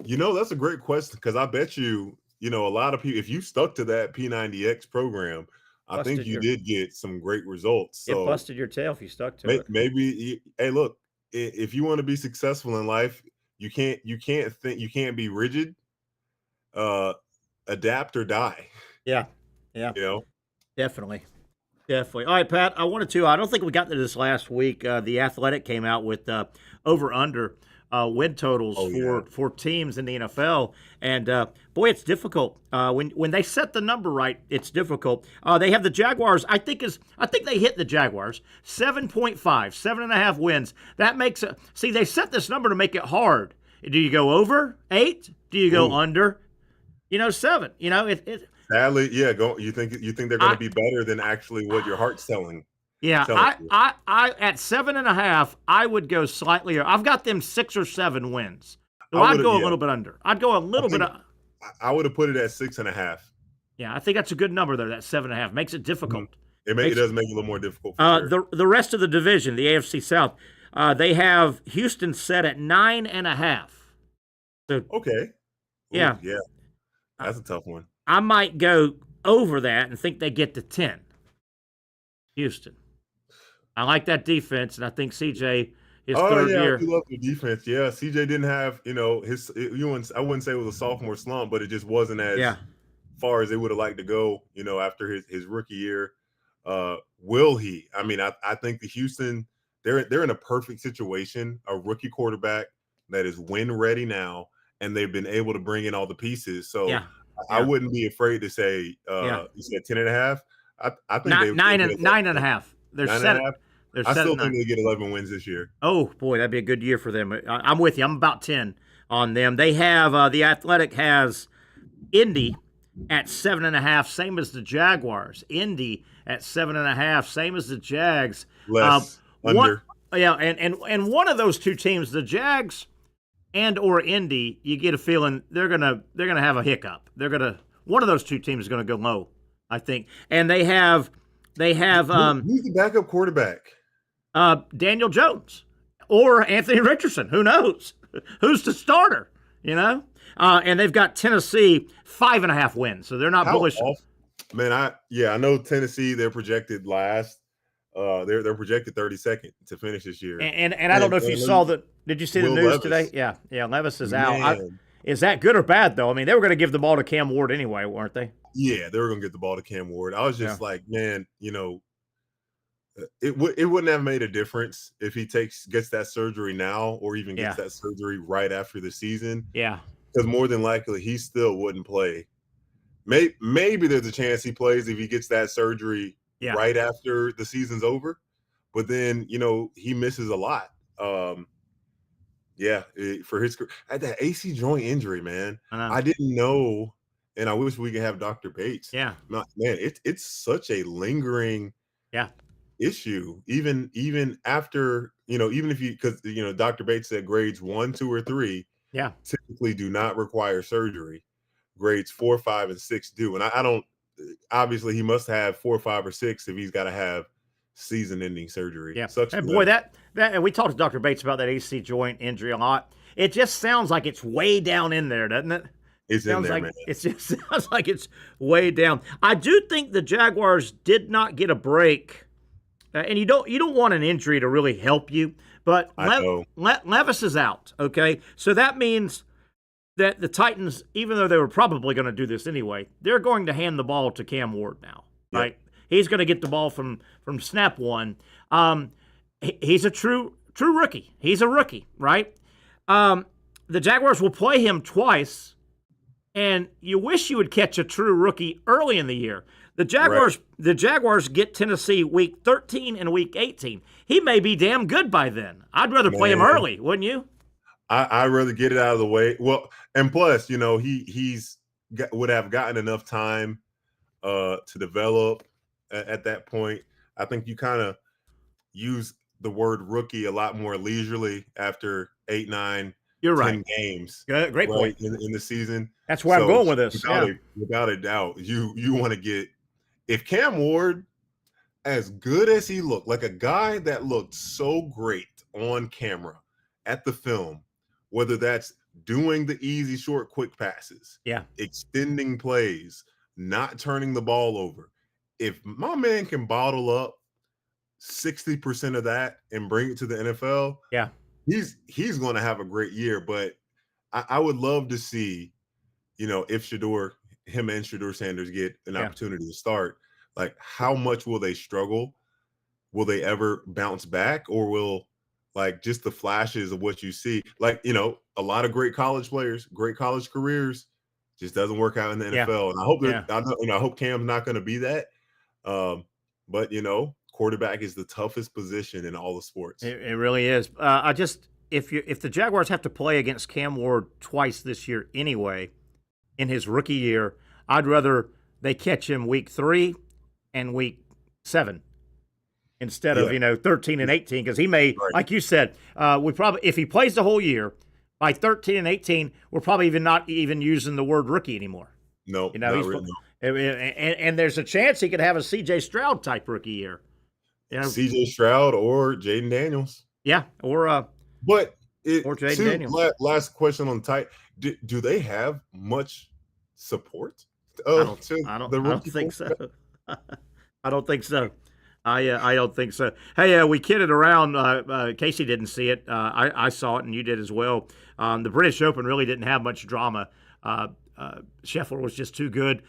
That's a great question because I bet you, a lot of people, if you stuck to that P90X program, I think you did get some great results. So it busted your tail if you stuck to it. Maybe, hey, look, if you want to be successful in life, you can't be rigid. Adapt or die. Yeah. Definitely. All right, Pat, I don't think we got to this last week. The Athletic came out with over-under win totals for teams in the NFL. And, boy, it's difficult. When they set the number right, it's difficult. They have the Jaguars. I think they hit the Jaguars. 7.5, 7.5 wins. That makes it – see, they set this number to make it hard. Do you go over 8? Do you go under, 7? Sadly, yeah. You think they're going to be better than actually what your heart's telling? Yeah, I at 7.5, I would go slightly. I've got them 6 or 7 wins. So I'd go a little bit under. I'd go a little bit. I would have put it at 6.5. Yeah, I think that's a good number there. That 7.5 makes it difficult. It does make it a little more difficult. The rest of the division, the AFC South, they have Houston set at 9.5. So okay. Yeah. Ooh, yeah. That's a tough one. I might go over that and think they get to 10. Houston. I like that defense, and I think CJ third year. I love the defense. Yeah, CJ didn't have, I wouldn't say it was a sophomore slump, but it just wasn't as far as they would have liked to go, after his rookie year. Will he? I mean, I think the Houston, they're in a perfect situation, a rookie quarterback that is win ready now, and they've been able to bring in all the pieces. So I wouldn't be afraid to say you said 10.5. I think 9.5. They're 9.5. I still think they get 11 wins this year. Oh boy, that'd be a good year for them. I'm with you. I'm about 10 on them. They have the Athletic has Indy at 7.5, same as the Jaguars. Indy at 7.5, same as the Jags. Less under. And one of those two teams, the Jags and or Indy, you get a feeling they're gonna have a hiccup. One of those two teams is gonna go low, I think. And they have who's the backup quarterback? Daniel Jones or Anthony Richardson. Who knows? Who's the starter? And they've got Tennessee 5.5 wins, so they're not bullish. Man, I know Tennessee. They're projected last. They're projected 32nd to finish this year. And I don't know if you saw the. Did you see the news today? Yeah. Levis is out. Is that good or bad though? I mean, they were going to give the ball to Cam Ward anyway, weren't they? Yeah, they were going to get the ball to Cam Ward. I was just like, man, it wouldn't have made a difference if he gets that surgery now or even gets that surgery right after the season. Yeah, because more than likely he still wouldn't play. Maybe there's a chance he plays if he gets that surgery right after the season's over, but then he misses a lot. For his at that AC joint injury, man, I didn't know, and I wish we could have Dr. Bates. Yeah, man, it's such a lingering issue. Even after even if because Dr. Bates said grades 1, 2, or 3 typically do not require surgery. Grades 4, 5, and 6 do, and I don't. Obviously, he must have 4, 5, or 6 if he's got to have season-ending surgery. Yeah, and boy, that and we talked to Dr. Bates about that AC joint injury a lot. It just sounds like it's way down in there, doesn't it? It's in there, man. It just sounds like it's way down. I do think the Jaguars did not get a break, and you don't want an injury to really help you. But Levis is out. Okay, so that means that the Titans, even though they were probably going to do this anyway, they're going to hand the ball to Cam Ward now, right? He's going to get the ball from snap one. He's a true rookie. He's a rookie, right? The Jaguars will play him twice, and you wish you would catch a true rookie early in the year. The Jaguars get Tennessee week 13 and week 18. He may be damn good by then. I'd rather play him early, wouldn't you? I'd rather get it out of the way. Well, and plus, would have gotten enough time to develop at that point. I think you kind of use the word rookie a lot more leisurely after 8, 9, You're 10 right. games. Great point. In the season. That's where I'm going with this. Without a doubt, you want to get, if Cam Ward, as good as he looked, like a guy that looked so great on camera at the film, whether that's doing the easy, short, quick passes, extending plays, not turning the ball over. If my man can bottle up 60% of that and bring it to the NFL, he's going to have a great year. But I would love to see, if him and Shedeur Sanders get an opportunity to start, like how much will they struggle? Will they ever bounce back, or will like just the flashes of what you see, like, a lot of great college players, great college careers, just doesn't work out in the NFL. And I hope I hope Cam's not going to be that. But quarterback is the toughest position in all the sports. It really is. If the Jaguars have to play against Cam Ward twice this year anyway, in his rookie year, I'd rather they catch him week 3 and week 7 instead of 13 and 18, because he may, like you said, if he plays the whole year, by 13 and 18, we're probably not even using the word rookie anymore. No, and there's a chance he could have a C.J. Stroud type rookie year. C.J. Stroud or Jaden Daniels. Yeah, or Jaden Daniels. Last question on tight. Do they have much support? I don't think so. I don't think so. I don't think so. Hey, we kidded around. Casey didn't see it. I saw it, and you did as well. The British Open really didn't have much drama. Scheffler was just too good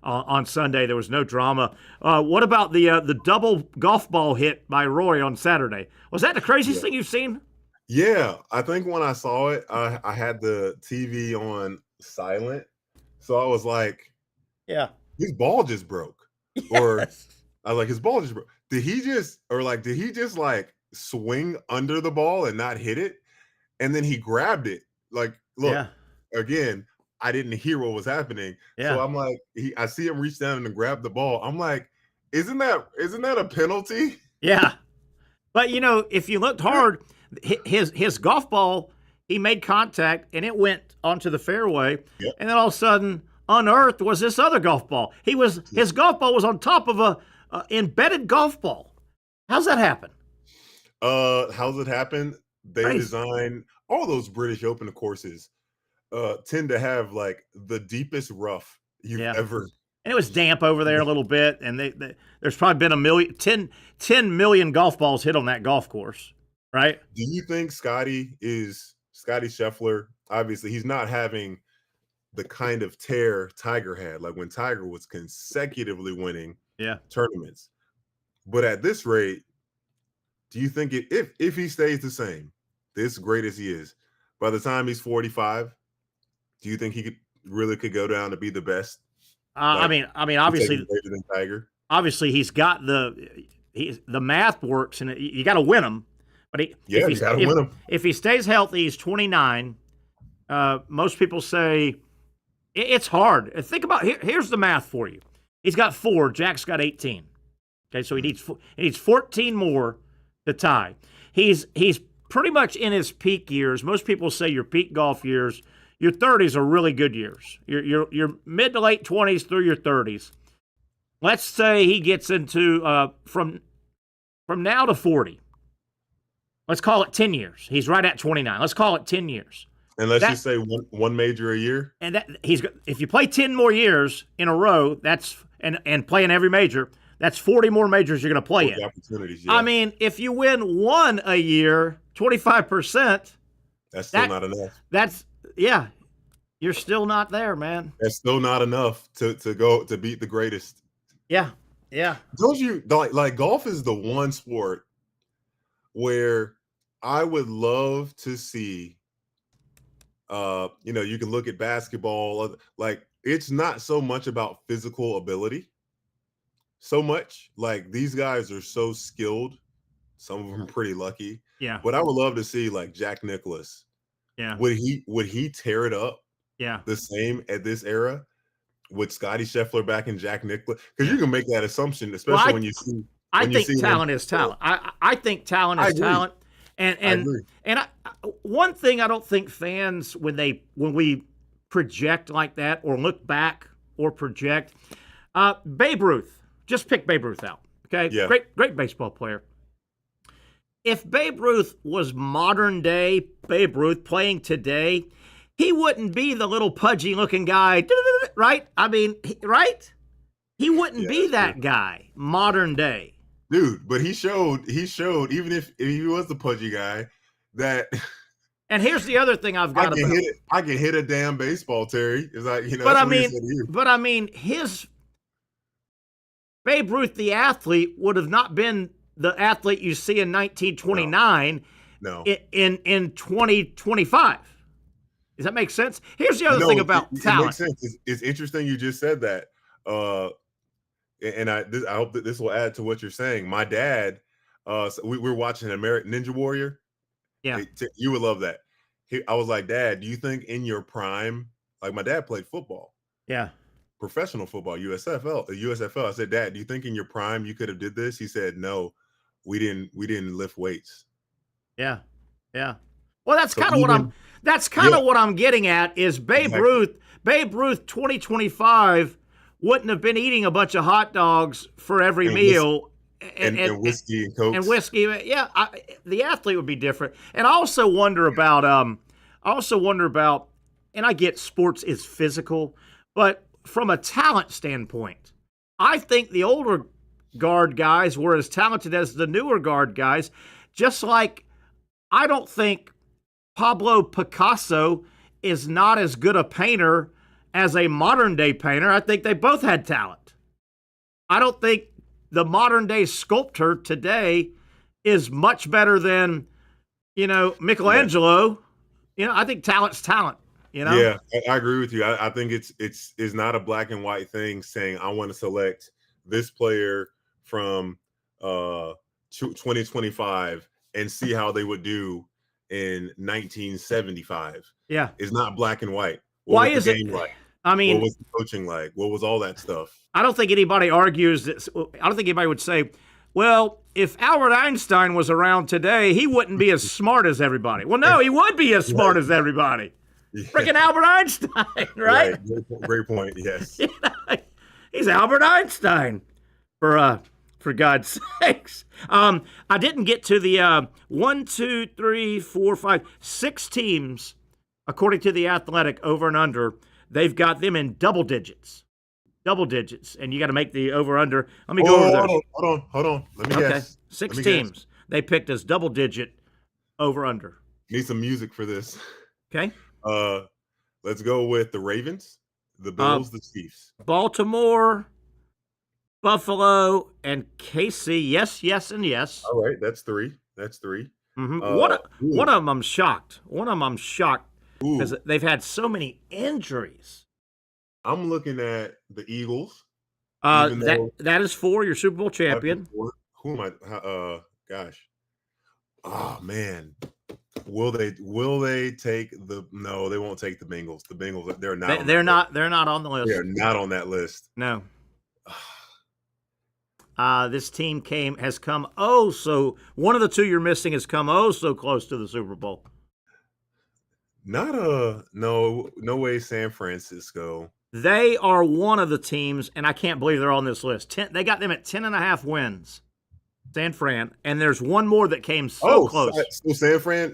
on Sunday. There was no drama. What about the double golf ball hit by Roy on Saturday? Was that the craziest thing you've seen? Yeah, I think when I saw it, I had the TV on silent, so I was like, his ball just broke. Yes. Or I was like, his ball just broke. Did he just swing under the ball and not hit it? And then he grabbed it. Like, look, again, I didn't hear what was happening. So I'm like, I see him reach down and grab the ball. I'm like, isn't that a penalty? Yeah. But if you looked hard, his golf ball, he made contact and it went onto the fairway. Yep. And then all of a sudden, unearthed was this other golf ball. His golf ball was on top of a embedded golf ball. How's that happen? How's it happen? They design all those British Open courses tend to have like the deepest rough you've ever. And it was damp over there a little bit, and there's probably been 10 million golf balls hit on that golf course, right? Do you think Scottie Scheffler? Obviously, he's not having the kind of tear Tiger had, like when Tiger was consecutively winning tournaments. But at this rate, do you think if he stays the same, this great as he is, by the time he's 45, do you think he could go down to be the best? I mean, obviously, greater than Tiger. Obviously, he's got the math works, and you got to win him. But you got to win him. If he stays healthy, he's 29. Most people say it's hard. Think about here's the math for you. He's got 4. Jack's got 18. Okay, so he needs 14 more to tie. He's pretty much in his peak years. Most people say your peak golf years. Your 30s are really good years. Your mid to late 20s through your 30s. Let's say he gets into from now to 40. Let's call it 10 years. He's right at 29. Let's call it 10 years. And let's just say one major a year. And if you play 10 more years in a row, and play in every major, that's 40 more majors you're going to play in. Opportunities. I mean, if you win 1 a year, 25%. That's still not enough. You're still not there, man. That's still not enough to go to beat the greatest. Yeah. Don't you like golf is the one sport where I would love to see You can look at basketball. Like, it's not so much about physical ability. So much like these guys are so skilled. Some of them are pretty lucky. Yeah. But I would love to see like Jack Nicklaus. Yeah. Would he tear it up? Yeah. The same at this era with Scottie Scheffler back in Jack Nicklaus? Because you can make that assumption, especially when you see. I think talent is talent. I think talent is talent. And one thing I don't think fans when we project like that or look back or project, Babe Ruth. Just pick Babe Ruth out. Okay? Yeah. Great baseball player. If Babe Ruth was modern day Babe Ruth playing today, he wouldn't be the little pudgy looking guy, right? I mean, right? He wouldn't be that guy modern day. Dude, but he showed even if he was the pudgy guy that. And here's the other thing I've got about it. I can hit a damn baseball, Terry. It's like, But I mean, his Babe Ruth, the athlete, would have not been the athlete you see in 1929 in 2025. Does that make sense? Here's the other thing about talent. It makes sense. It's interesting you just said that. And I hope that this will add to what you're saying. My dad, we're watching American Ninja Warrior. Yeah. You would love that. I was like, Dad, do you think in your prime, like my dad played football. Yeah. Professional football, USFL. I said, Dad, do you think in your prime you could have did this? He said, no, we didn't lift weights. Yeah. Yeah. Well, that's kind of what I'm getting at is Babe Ruth 2025 wouldn't have been eating a bunch of hot dogs for every meal. And whiskey and Coke. And whiskey. Yeah. The athlete would be different. And I also wonder about, and I get sports is physical, but from a talent standpoint, I think the older guard guys were as talented as the newer guard guys, just like I don't think Pablo Picasso is not as good a painter as a modern day painter. I think they both had talent. I don't think the modern day sculptor today is much better than, Michelangelo. I think talent's talent. Yeah, I agree with you. I think it's not a black and white thing saying I want to select this player from 2025 and see how they would do in 1975. Yeah, it's not black and white. Why is it? Like? I mean, what was the coaching like? What was all that stuff? I don't think anybody argues that. I don't think anybody would say, well, if Albert Einstein was around today, he wouldn't be as smart as everybody. Well, no, he would be as smart as everybody. Yeah. Freaking Albert Einstein, right? Great point. Yes. He's Albert Einstein, for God's sakes. I didn't get to the 1, 2, 3, 4, 5, 6 teams, according to the Athletic, over and under. They've got them in double digits, and you got to make the over under. Let me go over there. Hold on. Let me guess. 6 teams they picked as double digit over under. Need some music for this. Okay. Let's go with the Ravens, the Bills, the Chiefs, Baltimore, Buffalo, and KC. Yes, and yes. All right, that's 3. Mm-hmm. One of them I'm shocked. Because they've had so many injuries. I'm looking at the Eagles. That is 4. Your Super Bowl champion. Who am I? Gosh. Oh man. Will they take the? No, they won't take the Bengals. The Bengals, they're not. They're not on the list. They're not on that list. No. This team has come so one of the 2 you're missing has come so close to the Super Bowl. No way, San Francisco. They are one of the teams, and I can't believe they're on this list. They got them at 10.5 wins. San Fran, and there's one more that came close. So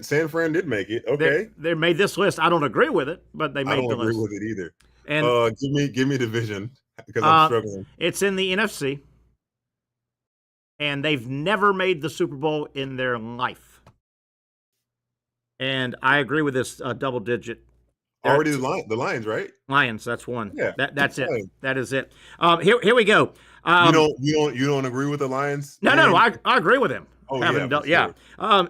San Fran did make it. Okay, they made this list. I don't agree with it, but they made the list. I don't agree with it either. And give me division because I'm struggling. It's in the NFC, and they've never made the Super Bowl in their life. And I agree with this double digit. Already the Lions, right? Lions, that's one. Yeah, that's it. That is it. Here we go. You don't agree with the Lions? No, I agree with him. Oh, yeah.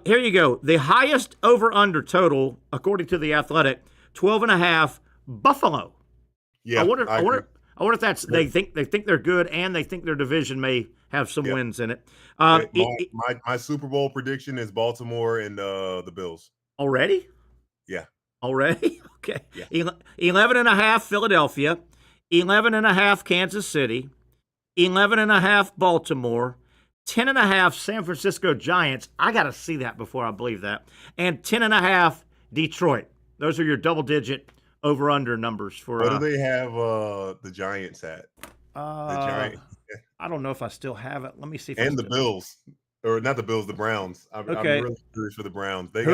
Here you go. The highest over/under total, according to the Athletic, 12.5, Buffalo. Yeah, I wonder if that's they think they're good and they think their division may have some wins in it. My Super Bowl prediction is Baltimore and the Bills. Already? Yeah. Already? Okay. Yeah. 11.5 Philadelphia, 11.5 Kansas City, 11.5 Baltimore, 10.5 San Francisco Giants. I got to see that before I believe that. And 10.5 Detroit. Those are your double-digit over/under numbers for. What do they have the Giants at? The Giants. I don't know if I still have it. Let me see. And the Bills, or not the Bills, the Browns. I'm really curious for the Browns. They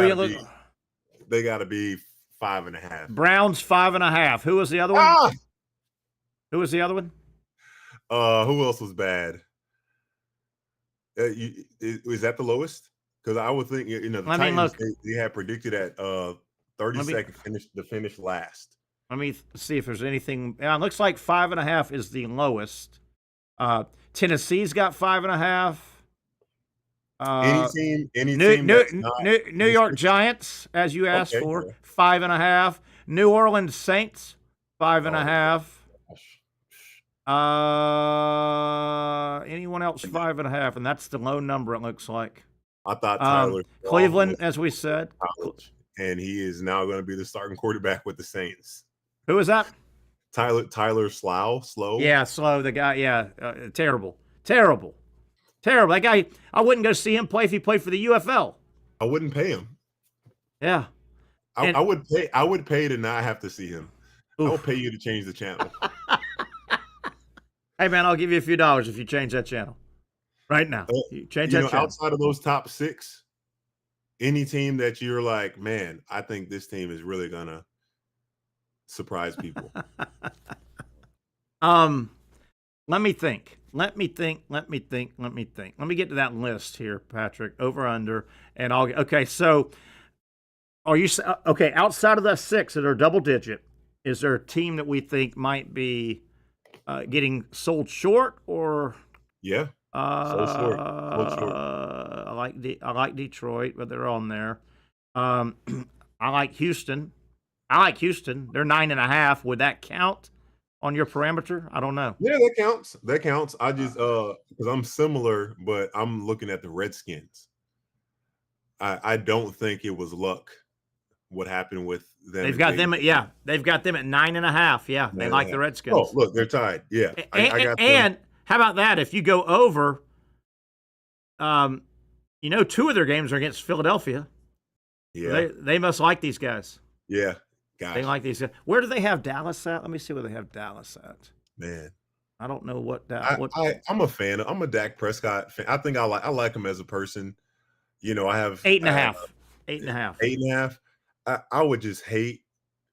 got to be 5.5. Browns 5.5. Who was the other one? Who was the other one? Who else was bad? Is that the lowest? Because I would think the Titans they had predicted at 32nd finish last. Let me see if there's anything. It looks like 5.5 is the lowest. Tennessee's got 5.5. Any team. New York Giants, as you asked for, 5.5. New Orleans Saints, 5.5. Anyone else 5.5, and that's the low number. It looks like. I thought Tyler Cleveland, as we said, and he is now going to be the starting quarterback with the Saints. Who is that? Tyler Slow. Yeah, Slow. The guy. Yeah, terrible. That guy. I wouldn't go see him play if he played for the UFL. I wouldn't pay him. Yeah, I would pay. I would pay to not have to see him. Oof. I will pay you to change the channel. Hey man, I'll give you a few dollars if you change that channel right now. You change that channel. Outside of those top 6, any team that you're like, man, I think this team is really gonna surprise people. Let me think. Let me get to that list here, Patrick. Over under, and so are you okay? Outside of the 6 that are double digit, is there a team that we think might be getting sold short or? Yeah. Sold short. I like Detroit, but they're on there. I like Houston. They're 9.5. Would that count on your parameter? I don't know. Yeah, that counts. I just because I'm similar, but I'm looking at the Redskins. I don't think it was luck what happened with them. They've got them at 9.5. Yeah, they like the Redskins. Oh, look, they're tied. Yeah. I got and how about that? If you go over, 2 of their games are against Philadelphia. Yeah. They must like these guys. Yeah. Gosh. They like these guys. Where do they have Dallas at? Let me see where they have Dallas at. Man. I don't know what I'm a fan. I'm a Dak Prescott fan. I think I like him as a person. I have 8.5. 8.5. 8.5. I would just hate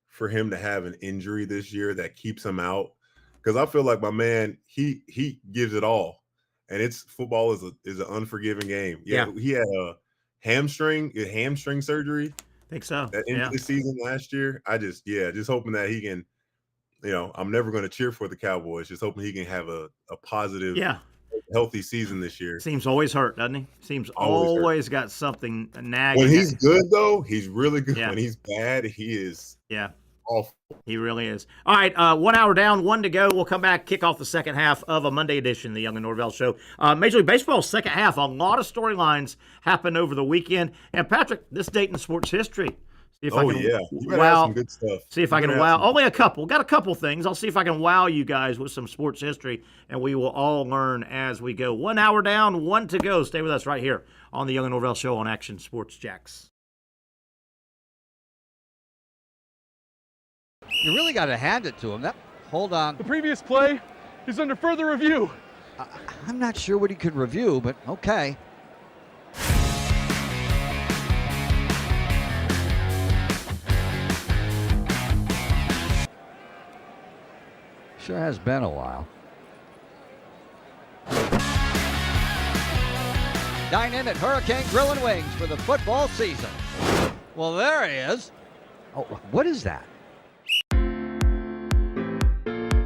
for him to have an injury this year that keeps him out, because I feel like my man, he gives it all, and football is an unforgiving game. Yeah, he had a hamstring surgery. I think so. That ended the season last year. I just hoping that he can. I'm never going to cheer for the Cowboys. Just hoping he can have a positive, healthy season this year. Seems always hurt, doesn't he? Seems always got something nagging. When he's good, though, he's really good. Yeah. When he's bad, he is awful. He really is. All right, 1 hour down, 1 to go. We'll come back, kick off the second half of a Monday edition of the Young Norvelle Show. Major League Baseball second half. A lot of storylines happened over the weekend. And Patrick, this date in sports history. See if I can you better have some good stuff. See if I can wow. Only a couple. Got a couple things. I'll see if I can wow you guys with some sports history, and we will all learn as we go. 1 hour down, 1 to go. Stay with us right here on the Young Norvelle Show on Action Sports Jax. You really got to hand it to him. Hold on. The previous play is under further review. I'm not sure what he could review, but okay. Sure has been a while. Dine in at Hurricane Grill and Wings for the football season. Well, there he is. Oh, what is that?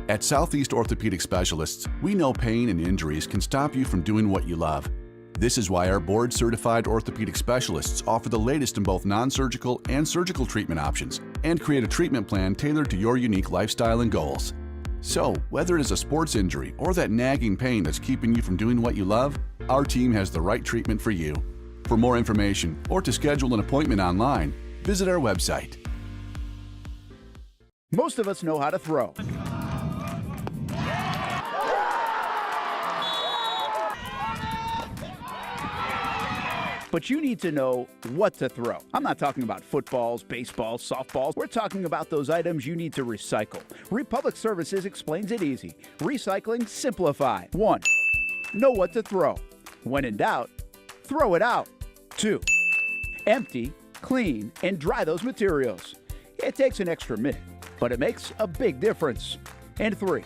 At Southeast Orthopedic Specialists, we know pain and injuries can stop you from doing what you love. This is why our board-certified orthopedic specialists offer the latest in both non-surgical and surgical treatment options. and create a treatment plan tailored to your unique lifestyle and goals. So, whether it is a sports injury or that nagging pain that's keeping you from doing what you love, our team has the right treatment for you. For more information or to schedule an appointment online, visit our website. Most of us know how to throw. But you need to know what to throw. I'm not talking about footballs, baseballs, softballs. We're talking about those items you need to recycle. Republic Services explains it easy. Recycling simplified. 1. Know what to throw. When in doubt, throw it out. 2. Empty, clean, and dry those materials. It takes an extra minute, but it makes a big difference. And 3.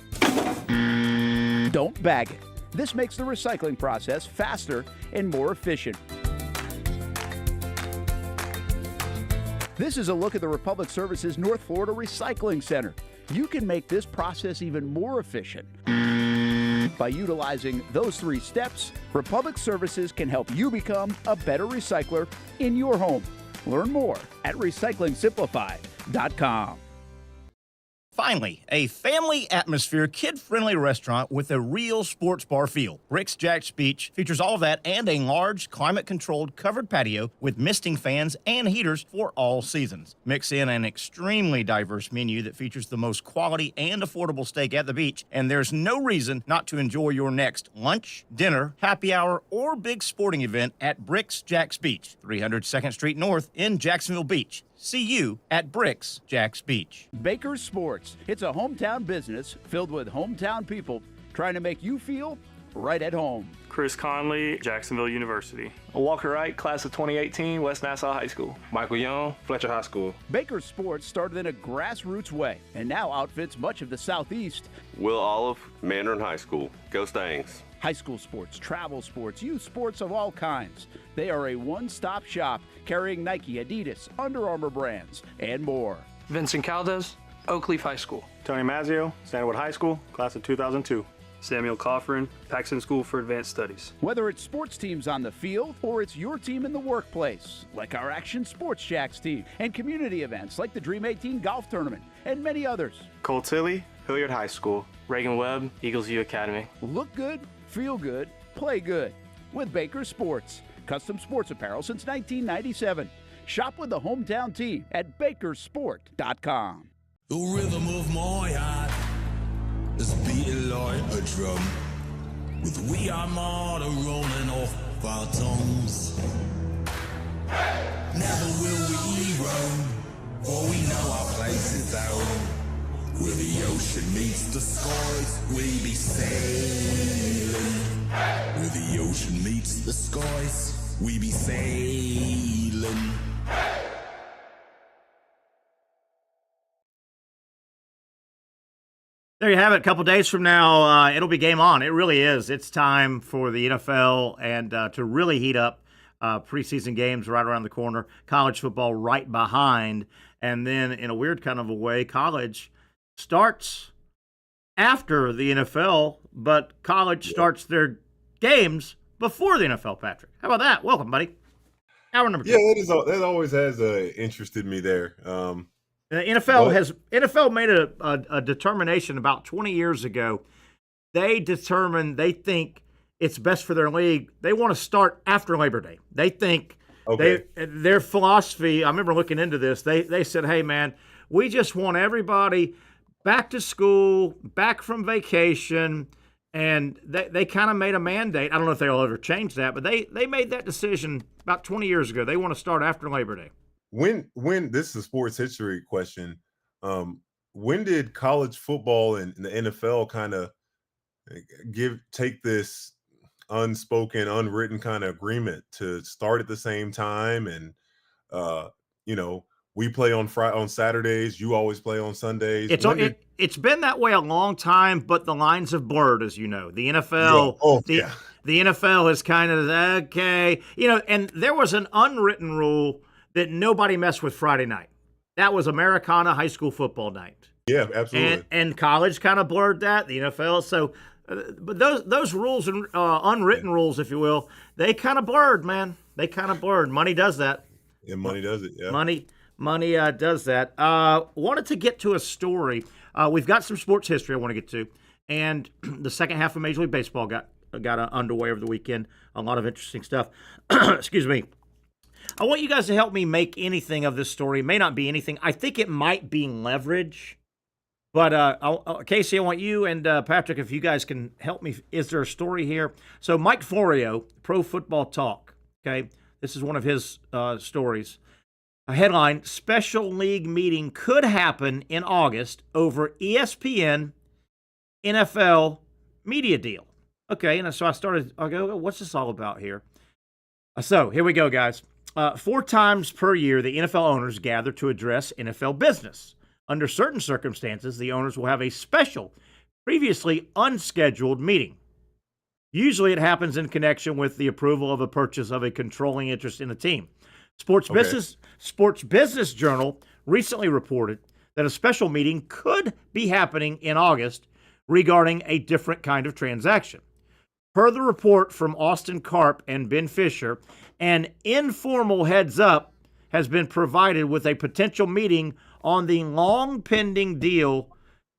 Don't bag it. This makes the recycling process faster and more efficient. This is a look at the Republic Services North Florida Recycling Center. You can make this process even more efficient. By utilizing those 3 steps, Republic Services can help you become a better recycler in your home. Learn more at recyclingsimplified.com. Finally, a family atmosphere, kid-friendly restaurant with a real sports bar feel. Bricks Jack's Beach features all of that and a large, climate-controlled covered patio with misting fans and heaters for all seasons. Mix in an extremely diverse menu that features the most quality and affordable steak at the beach, and there's no reason not to enjoy your next lunch, dinner, happy hour, or big sporting event at Bricks Jack's Beach, 300 2nd Street North in Jacksonville Beach. See you at Bricks Jack's Beach. Baker's Sports. It's a hometown business filled with hometown people trying to make you feel right at home. Chris Conley, Jacksonville University. Walker Wright, class of 2018, West Nassau High School. Michael Young, Fletcher High School. Baker's Sports started in a grassroots way and now outfits much of the Southeast. Will Olive, Mandarin High School. Go Stangs. High school sports, travel sports, youth sports of all kinds. They are a one-stop shop carrying Nike, Adidas, Under Armour brands, and more. Vincent Caldes, Oakleaf High School. Tony Mazzio, Sandwood High School, class of 2002. Samuel Coffrin, Paxton School for Advanced Studies. Whether it's sports teams on the field or it's your team in the workplace, like our Action Sports Jacks team, and community events like the Dream 18 Golf Tournament, and many others. Cole Tilley, Hilliard High School. Reagan Webb, Eagles View Academy. Look good, feel good, play good with Baker Sports. Custom sports apparel since 1997. Shop with the hometown team at bakersport.com. The rhythm of my heart is beating like a drum, with We Are Martyr rolling off our tongues. Never will we roam, for we know our place is home. Where the ocean meets the skies, we be sailing. Where the ocean meets the skies, we be sailing. There you have it. A couple days from now, it'll be game on. It really is. It's time for the NFL and to really heat up. Preseason games right around the corner. College football right behind. And then in a weird kind of a way, college starts after the NFL, but college starts their games before the NFL, Patrick. How about that? Welcome, buddy. Hour number 2. Yeah, that always has interested me there. The NFL made a determination about 20 years ago. They think it's best for their league. They want to start after Labor Day. They think their philosophy, I remember looking into this, they said, hey, man, we just want everybody back to school, back from vacation, and they kind of made a mandate. I don't know if they'll ever change that, but they made that decision about 20 years ago. They want to start after Labor Day. When this is a sports history question, when did college football and the NFL kind of take this unspoken, unwritten kind of agreement to start at the same time? And we play on Saturdays. You always play on Sundays. It's been that way a long time, but the lines have blurred, as you know. The NFL, the NFL is kind of okay, and there was an unwritten rule that nobody messed with Friday night. That was Americana high school football night. Yeah, absolutely. And college kind of blurred that. The NFL, so but those rules and unwritten rules, if you will, they kind of blurred, man. They kind of blurred. Money does that. Yeah, money does it. Yeah. Money does that. Wanted to get to a story. We've got some sports history I want to get to, and the second half of Major League Baseball got underway over the weekend. A lot of interesting stuff. Excuse me. I want you guys to help me make anything of this story. It may not be anything. I think it might be leverage. But Casey, I want you and Patrick, if you guys can help me. Is there a story here? So Mike Florio, Pro Football Talk, okay, this is one of his stories. A headline, special league meeting could happen in August over ESPN NFL media deal. Okay, and so I go, what's this all about here? So here we go, guys. 4 times per year, the NFL owners gather to address NFL business. Under certain circumstances, the owners will have a special, previously unscheduled meeting. Usually it happens in connection with the approval of a purchase of a controlling interest in a team. Sports Business Journal recently reported that a special meeting could be happening in August regarding a different kind of transaction. Per the report from Austin Karp and Ben Fisher, an informal heads up has been provided with a potential meeting on the long pending deal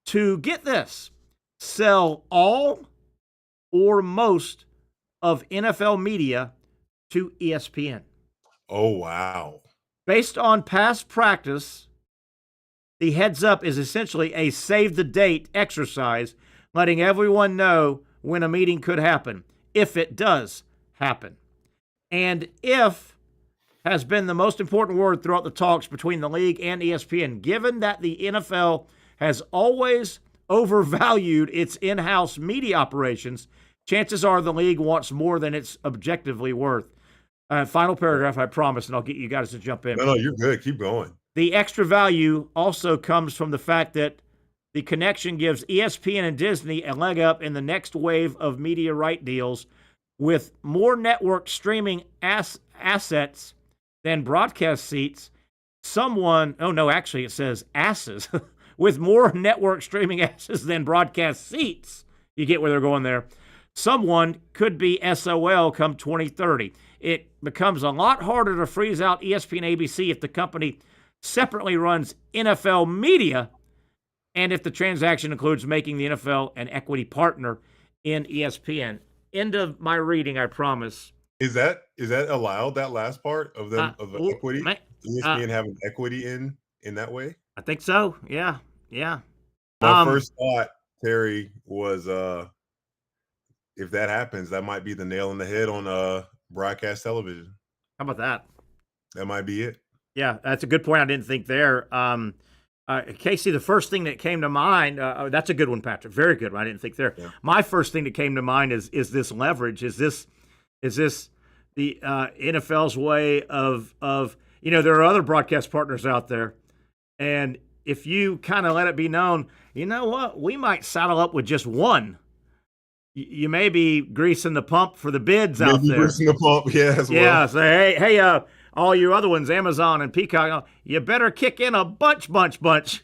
to, get this, sell all or most of NFL media to ESPN. Oh, wow. Based on past practice, the heads up is essentially a save the date exercise, letting everyone know when a meeting could happen, if it does happen. And if has been the most important word throughout the talks between the league and ESPN, given that the NFL has always overvalued its in-house media operations. Chances are the league wants more than it's objectively worth. Final paragraph, I promise, and I'll get you guys to jump in. No, you're good. Keep going. The extra value also comes from the fact that the connection gives ESPN and Disney a leg up in the next wave of media right deals with more network streaming assets than broadcast seats. It says asses. With more network streaming asses than broadcast seats. You get where they're going there. Someone could be SOL come 2030. It becomes a lot harder to freeze out ESPN ABC if the company separately runs NFL media and if the transaction includes making the NFL an equity partner in ESPN. End of my reading, I promise. Is that allowed, that last part of the equity? ESPN having equity in that way? I think so. Yeah. My first thought, Terry, was if that happens, that might be the nail in the head on broadcast television. How about that? That might be it. Yeah, that's a good point. I didn't think there. Casey, the first thing that came to mind, that's a good one, Patrick. Very good one. I didn't think there. Yeah. My first thing that came to mind is this leverage? Is this the NFL's way of there are other broadcast partners out there, and if you kind of let it be known, you know what, we might saddle up with just one. You may be greasing the pump for the bids out there. Greasing the pump, yeah. Yeah. So hey, all you other ones, Amazon and Peacock, you better kick in a bunch. Casey,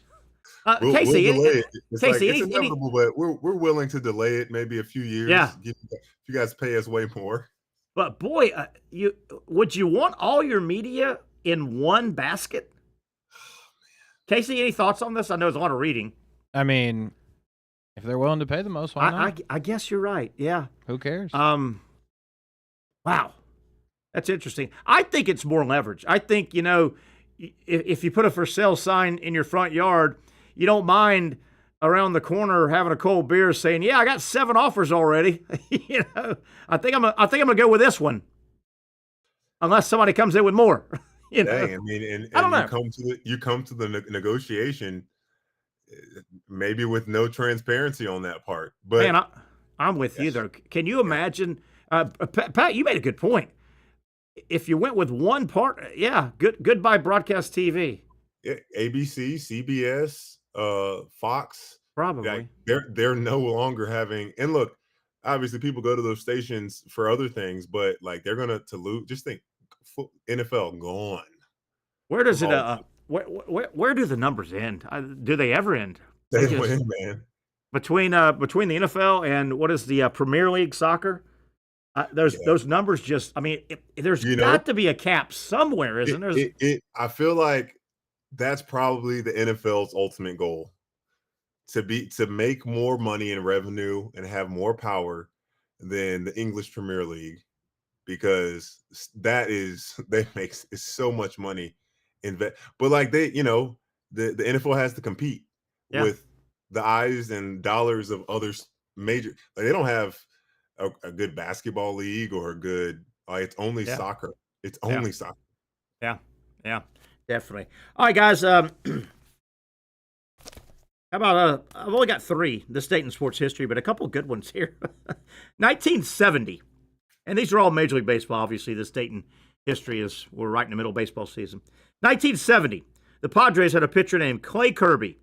it's inevitable, but we're willing to delay it maybe a few years. Yeah. If you guys pay us way more. But boy, would you want all your media in one basket? Casey, any thoughts on this? I know it's a lot of reading. I mean, if they're willing to pay the most, why not? I guess you're right. Yeah. Who cares? Wow. That's interesting. I think it's more leverage. I think, if you put a for sale sign in your front yard, you don't mind around the corner having a cold beer saying, yeah, I got 7 offers already. I think I'm gonna go with this one. Unless somebody comes in with more. Dang, I mean, and I don't know. You come to the negotiation maybe with no transparency on that part. But man, I'm with you though. Can you imagine? Pat, you made a good point. If you went with one part, yeah, goodbye broadcast TV. Yeah, ABC, CBS, Fox, probably. They're no longer having. And look, obviously, people go to those stations for other things, but like they're gonna lose. Just think, NFL gone. Where does it? Where do the numbers end? Do they ever end? They win, man. Between the NFL and what is the Premier League soccer? Those numbers just. I mean, there's got to be a cap somewhere, isn't there? I feel like that's probably the NFL's ultimate goal, to make more money and revenue and have more power than the English Premier League, because they make so much money but like the NFL has to compete with the eyes and dollars of other major, like they don't have a good basketball league or a good, it's only soccer. It's only soccer. Yeah, definitely. All right, guys. How about I've only got 3 this date in sports history, but a couple of good ones here. 1970, and these are all Major League Baseball. Obviously, this date in history we're right in the middle of baseball season. 1970, the Padres had a pitcher named Clay Kirby.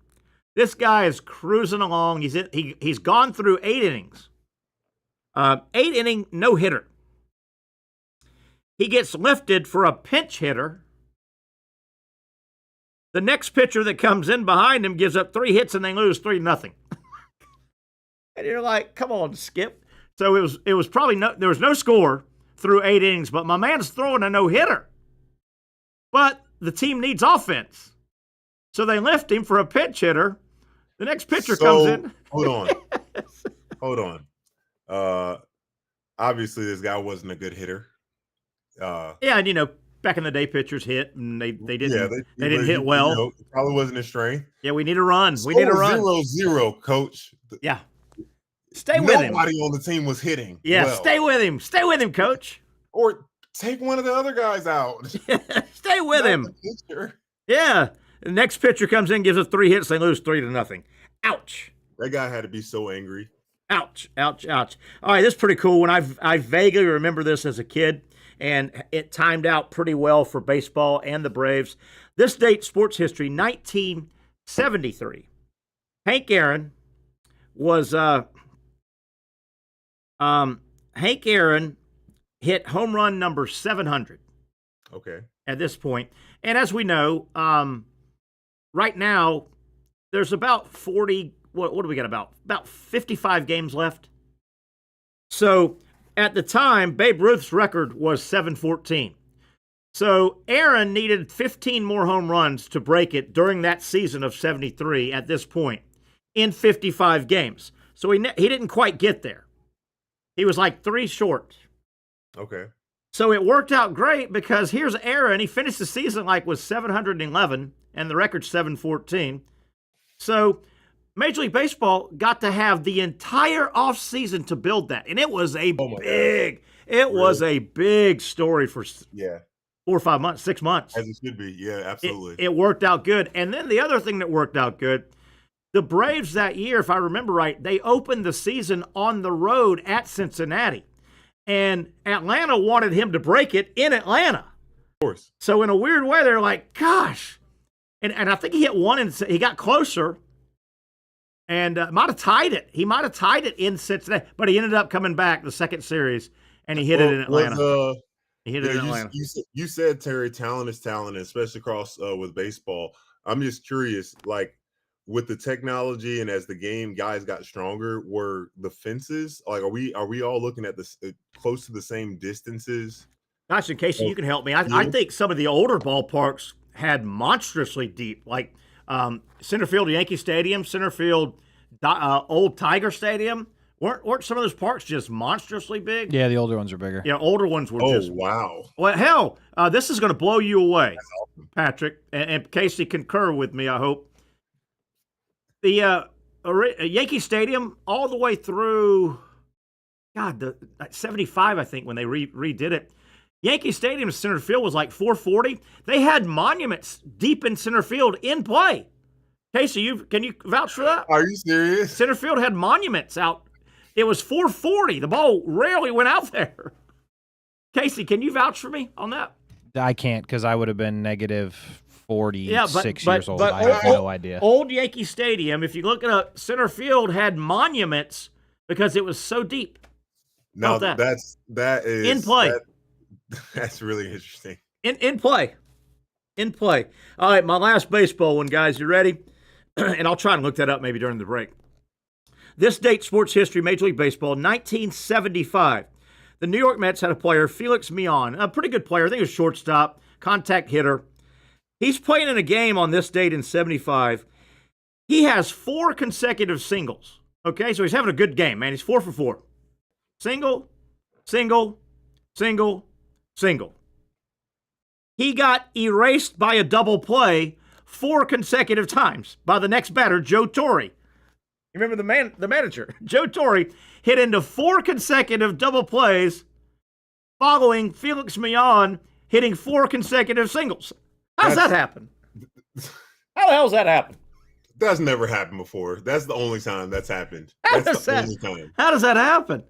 This guy is cruising along. He's gone through 8 innings, 8-inning no hitter. He gets lifted for a pinch hitter. The next pitcher that comes in behind him gives up 3 hits and they lose 3-0. And you're like, come on, Skip. So it was probably there was no score through 8 innings, but my man's throwing a no-hitter. But the team needs offense. So they lift him for a pinch hitter. The next pitcher comes in. Hold on. Obviously this guy wasn't a good hitter. And back in the day, pitchers hit, and they didn't hit well. Probably wasn't his strength. Yeah, we need a run. We need a run. 0-0, coach. Yeah. Stay with him. Nobody on the team was hitting. Yeah, well. Stay with him. Stay with him, coach. Or take one of the other guys out. Stay with him. Yeah. The next pitcher comes in, gives us 3 hits, they lose 3-0. Ouch. That guy had to be so angry. Ouch, ouch, ouch. All right, this is pretty cool. When I vaguely remember this as a kid, and it timed out pretty well for baseball and the Braves. This date, sports history, 1973. Hank Aaron was Hank Aaron hit home run number 700. Okay. At this point. And as we know, right now, there's about 40, what do we got, about 55 games left. So at the time, Babe Ruth's record was 714. So Aaron needed 15 more home runs to break it during that season of 73 at this point in 55 games. So he didn't quite get there. He was like 3 short. Okay. So it worked out great because here's Aaron. He finished the season with 711 and the record's 714. So Major League Baseball got to have the entire offseason to build that. And it was a big story for 4 or 5 months, 6 months. As it should be. Yeah, absolutely. It worked out good. And then the other thing that worked out good, the Braves that year, if I remember right, they opened the season on the road at Cincinnati. And Atlanta wanted him to break it in Atlanta. Of course. So in a weird way, they're like, gosh. And I think he hit one and he got closer and might have tied it. He might have tied it in Cincinnati, but he ended up coming back the second series and he hit it in Atlanta. He hit it in Atlanta. You said, Terry, talent is talent, especially across with baseball. I'm just curious, with the technology and as the game guys got stronger, were the fences are we all looking at this close to the same distances? Gosh, in Casey, you can help me. I think some of the older ballparks had monstrously deep, like center field Yankee Stadium, center field old Tiger Stadium. Weren't some of those parks just monstrously big? Yeah, the older ones are bigger. Yeah, older ones were just. Oh, wow. Well, hell, this is going to blow you away, Patrick, and Casey concur with me, I hope. The Yankee Stadium all the way through, the 75, I think, when they redid it. Yankee Stadium's center field was like 440. They had monuments deep in center field in play. Casey, can you vouch for that? Are you serious? Center field had monuments out. It was 440. The ball rarely went out there. Casey, can you vouch for me on that? I can't because I would have been negative 46 years old. I have no idea. Old Yankee Stadium, if you look it up, center field had monuments because it was so deep. No, that is in play. That's really interesting. In play. In play. All right, my last baseball one, guys. You ready? And I'll try and look that up maybe during the break. This date, sports history, Major League Baseball, 1975. The New York Mets had a player, Felix Millan, a pretty good player. I think he was shortstop, contact hitter. He's playing in a game on this date in 75. He has 4 consecutive singles. Okay, so he's having a good game, man. He's 4 for 4. Single, single, single, single. He got erased by a double play 4 consecutive times by the next batter, Joe Torre. You remember the manager? Joe Torre hit into 4 consecutive double plays following Felix Millan hitting 4 consecutive singles. How's that happen? How the hell's that happen? That's never happened before. That's the only time that's happened. How That's does the that, only time. How does that happen?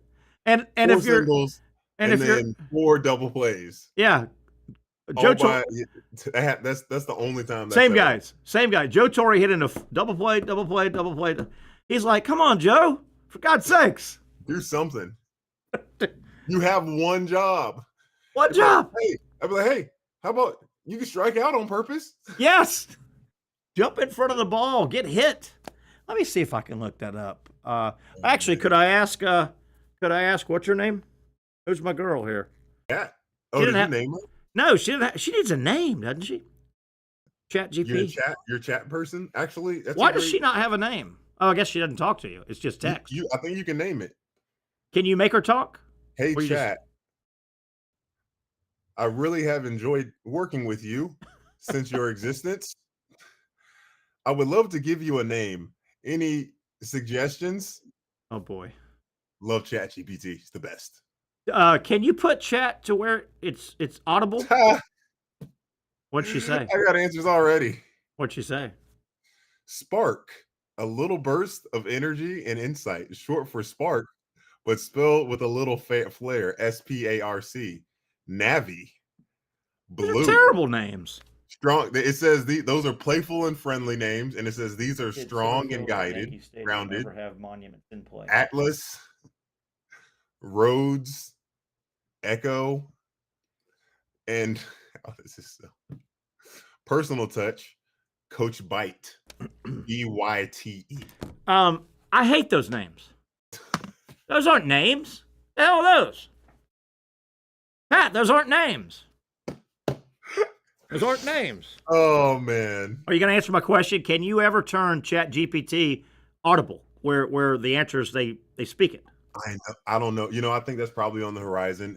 And 4 if you're singles and if then 4 double plays. yeah, Joe Torre. That's the only time. Same guy. Joe Torre hit in a double play. He's like, come on, Joe, for God's sakes, do something. You have one job. What job? I'd be like, hey, how about you can strike out on purpose? Yes. Jump in front of the ball, get hit. Let me see if I can look that up. Actually, could I ask what's your name? Who's my girl here? Yeah. Oh, did you name her? No, she didn't. She needs a name, doesn't she? Chat GP. You're a chat person. Actually, why does she not have a name? Oh, I guess she doesn't talk to you. It's just text. I think you can name it. Can you make her talk? Hey, chat. I really have enjoyed working with you since your existence. I would love to give you a name. Any suggestions? Oh boy. Love ChatGPT. It's the best. Can you put chat to where it's audible? What'd she say? I got answers already. What'd she say? Spark, a little burst of energy and insight, short for spark, but spelled with a little flair. SPARC. Navi. Blue. These are terrible names. Strong. It says those are playful and friendly names, and it says these are strong and guided, grounded. Never have monuments in play. Atlas, Rhodes, Echo, and this is so personal touch. Coach Byte, BYTE. I hate those names. Those aren't names. The hell are those? Pat, those aren't names. Those aren't names. Oh man. Are you going to answer my question? Can you ever turn ChatGPT audible, where the answers they speak it? I don't know. I think that's probably on the horizon.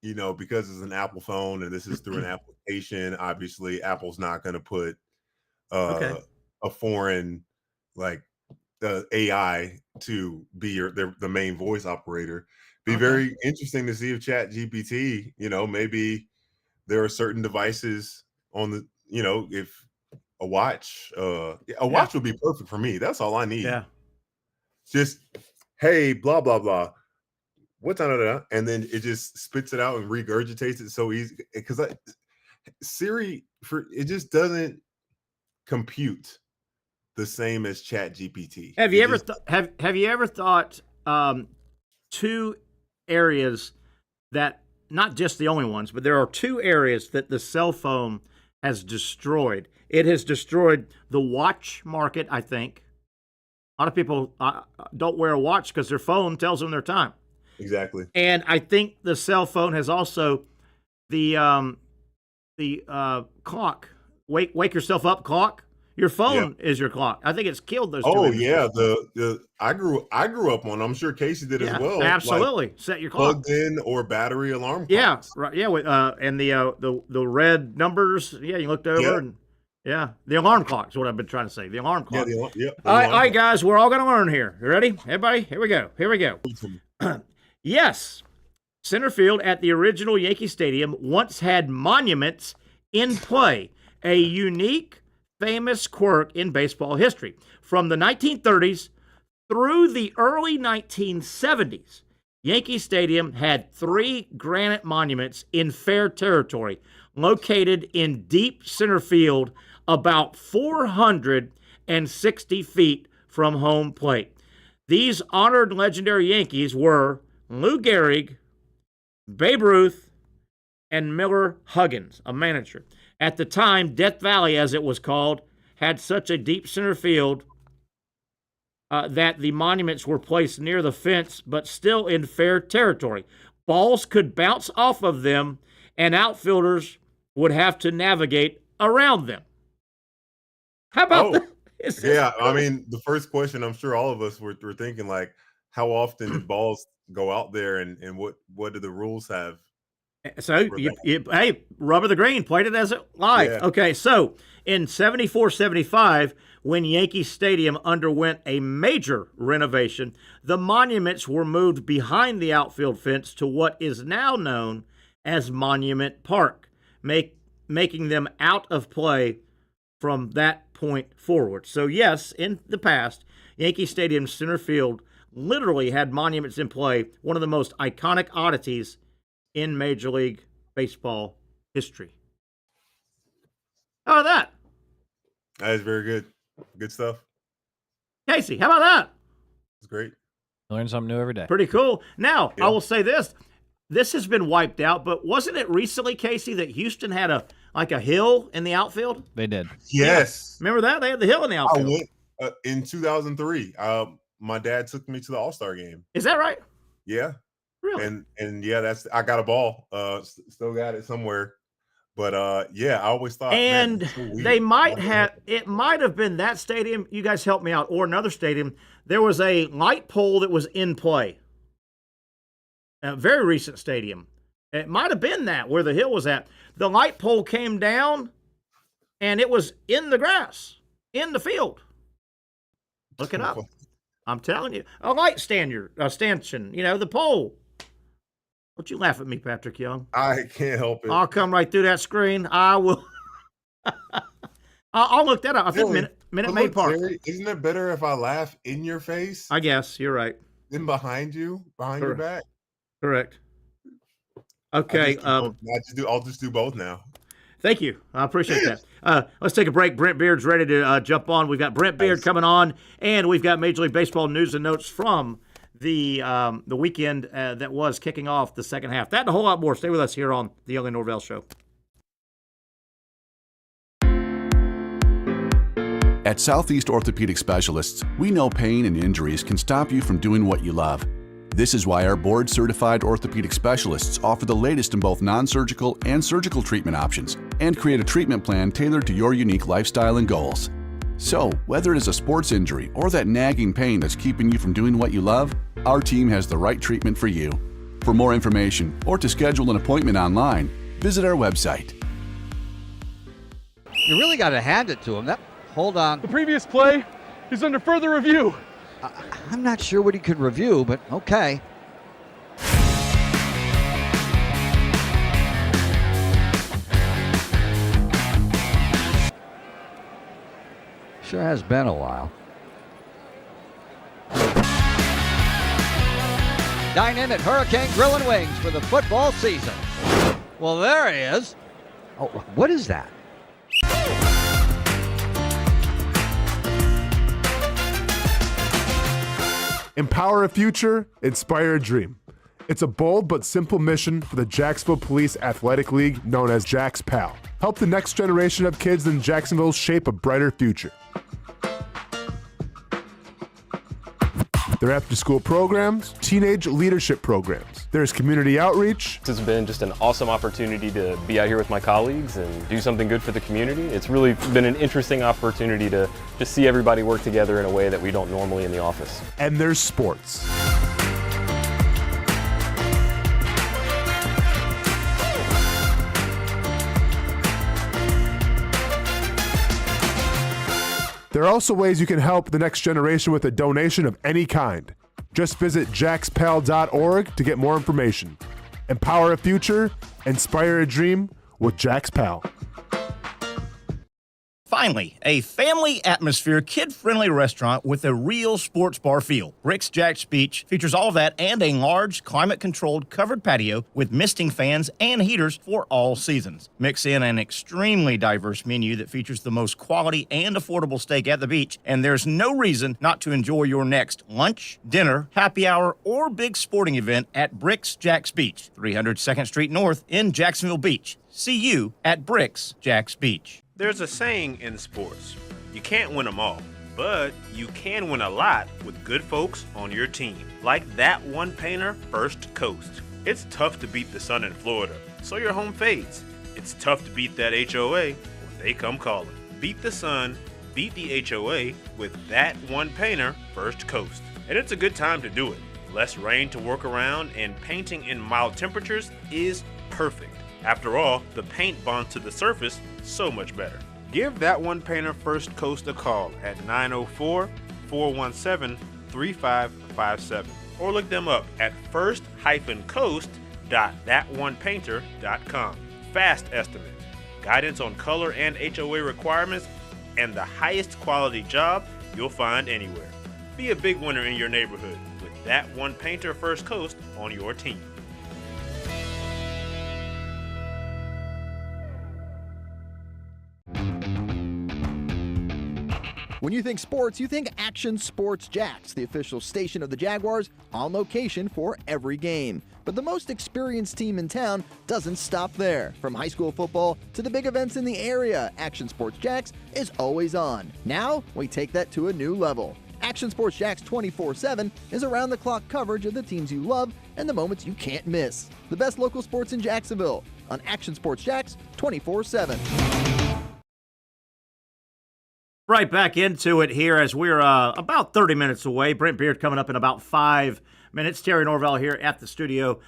Because it's an Apple phone and this is through an application. Obviously, Apple's not going to put a foreign AI to be the main voice operator. Be very interesting to see if ChatGPT, maybe there are certain devices on the, if a watch would be perfect for me. That's all I need. Yeah. Just, hey, blah, blah, blah. What time? And then it just spits it out and regurgitates it so easy. Because Siri, it just doesn't compute the same as ChatGPT. Have you ever thought 2 areas that, not just the only ones, but there are 2 areas that the cell phone has destroyed. It has destroyed the watch market, I think. A lot of people don't wear a watch because their phone tells them their time. Exactly. And I think the cell phone has also the clock. Wake yourself up clock. Your phone is your clock. I think it's killed those 2 industries. The I grew up on. I'm sure Casey did as well. Absolutely. Set your clock. Plugged in or battery alarm clocks. Yeah, right. Yeah, and the red numbers. Yeah, you looked over and the alarm clock is what I've been trying to say. The alarm clock. All right, guys, we're all going to learn here. You ready? Everybody? Here we go. Yes, center field at the original Yankee Stadium once had monuments in play, a unique, famous quirk in baseball history. From the 1930s through the early 1970s, Yankee Stadium had 3 granite monuments in fair territory, located in deep center field, about 460 feet from home plate. These honored legendary Yankees were Lou Gehrig, Babe Ruth, and Miller Huggins, a manager. At the time, Death Valley, as it was called, had such a deep center field that the monuments were placed near the fence, but still in fair territory. Balls could bounce off of them, and outfielders would have to navigate around them. How about that? Yeah, I mean, the first question, I'm sure all of us were thinking, like, how often did balls go out there, and what do the rules have? So, hey, Rubber the Green played it as it live. Yeah. Okay, so in 74-75, when Yankee Stadium underwent a major renovation, the monuments were moved behind the outfield fence to what is now known as Monument Park, making them out of play from that point forward. So, yes, in the past, Yankee Stadium center field literally had monuments in play, one of the most iconic oddities in Major League Baseball history. How about that? That is very good. Good stuff. Casey, how about that? It's great. Learn something new every day. Pretty cool. Now, I will say this. This has been wiped out, but wasn't it recently, Casey, that Houston had a hill in the outfield? They did. Yes. Yeah. Remember that? They had the hill in the outfield. I went in 2003. My dad took me to the All-Star game. Is that right? Yeah. Really? And yeah, I got a ball. Still got it somewhere. But yeah, I always thought. And man, so they might have. It might have been that stadium. You guys help me out, or another stadium. There was a light pole that was in play. A very recent stadium. It might have been that where the hill was at. The light pole came down, and it was in the grass, in the field. Look it up. I'm telling you, a light stanchion. You know, the pole. Don't you laugh at me, Patrick Young. I can't help it. I'll come right through that screen. I will. I'll look that up. I think Minute Maid Park. Terry, isn't it better if I laugh in your face? I guess you're right. Than behind your back. Correct. Okay. I'll just do both now. Thank you. I appreciate that. Let's take a break. Brent Beard's ready to jump on. We've got Brent Beaird coming on, and we've got Major League Baseball news and notes from the weekend that was kicking off the second half. That and a whole lot more. Stay with us here on the Young Norvelle Show. At Southeast Orthopedic Specialists, we know pain and injuries can stop you from doing what you love. This is why our board-certified orthopedic specialists offer the latest in both non-surgical and surgical treatment options and create a treatment plan tailored to your unique lifestyle and goals. So, whether it is a sports injury or that nagging pain that's keeping you from doing what you love, our team has the right treatment for you. For more information or to schedule an appointment online, visit our website. You really got to hand it to him. Hold on. The previous play is under further review. I'm not sure what he could review, but okay. Sure has been a while. Dynamic Hurricane Grill and Wings for the football season. Well, there he is. Oh, what is that? Empower a future, inspire a dream. It's a bold but simple mission for the Jacksonville Police Athletic League known as Jags PAL. Help the next generation of kids in Jacksonville shape a brighter future. Their after-school programs, teenage leadership programs. There's community outreach. This has been just an awesome opportunity to be out here with my colleagues and do something good for the community. It's really been an interesting opportunity to just see everybody work together in a way that we don't normally in the office. And there's sports. There are also ways you can help the next generation with a donation of any kind. Just visit jaxpal.org to get more information. Empower a future, inspire a dream with Jags PAL. Finally, a family atmosphere, kid-friendly restaurant with a real sports bar feel. Bricks Jack's Beach features all of that and a large, climate-controlled covered patio with misting fans and heaters for all seasons. Mix in an extremely diverse menu that features the most quality and affordable steak at the beach, and there's no reason not to enjoy your next lunch, dinner, happy hour, or big sporting event at Bricks Jack's Beach, 300 2nd Street North in Jacksonville Beach. See you at Bricks Jack's Beach. There's a saying in sports, you can't win them all, but you can win a lot with good folks on your team. Like that one painter, First Coast. It's tough to beat the sun in Florida, so your home fades. It's tough to beat that HOA when they come calling. Beat the sun, Beat the HOA with that one painter, First Coast. And it's a good time to do it. Less rain to work around, and painting in mild temperatures is perfect. After all, the paint bonds to the surface so much better. Give that one painter First Coast a call at 904-417-3557 or look them up at first-coast.thatonepainter.com. Fast estimate, guidance on color and HOA requirements, and the highest quality job you'll find anywhere. Be a big winner in your neighborhood with that one painter First Coast on your team. When you think sports, you think Action Sports Jax, the official station of the Jaguars, on location for every game. But the most experienced team in town doesn't stop there. From high school football to the big events in the area, Action Sports Jax is always on. Now, we take that to a new level. Action Sports Jax 24/7 is around-the-clock coverage of the teams you love and the moments you can't miss. The best local sports in Jacksonville on Action Sports Jax 24/7. Right back into it here as we're about 30 minutes away. Brent Beaird coming up in about 5 minutes. Terry Norvelle here at the studio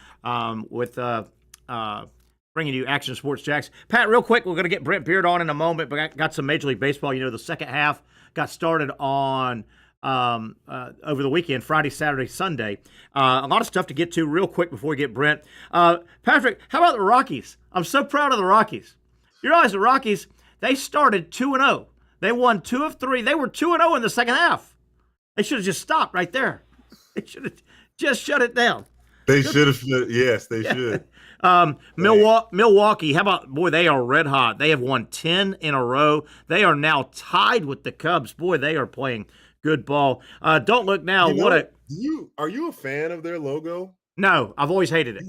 with bringing you Action Sports Jax. Pat, real quick, we're going to get Brent Beaird on in a moment, but I got some Major League Baseball. You know, the second half got started on over the weekend, Friday, Saturday, Sunday. A lot of stuff to get to real quick before we get Brent. Patrick, how about the Rockies? I'm so proud of the Rockies. You realize the Rockies, they started 2-0. They won 2 of 3. They were 2-0 in the second half. They should have just stopped right there. They should have just shut it down. They should have. Yes, they should. Milwaukee, how about, boy, they are red hot. They have won 10 in a row. They are now tied with the Cubs. Boy, they are playing good ball. Don't look now. Are you a fan of their logo? No, I've always hated it.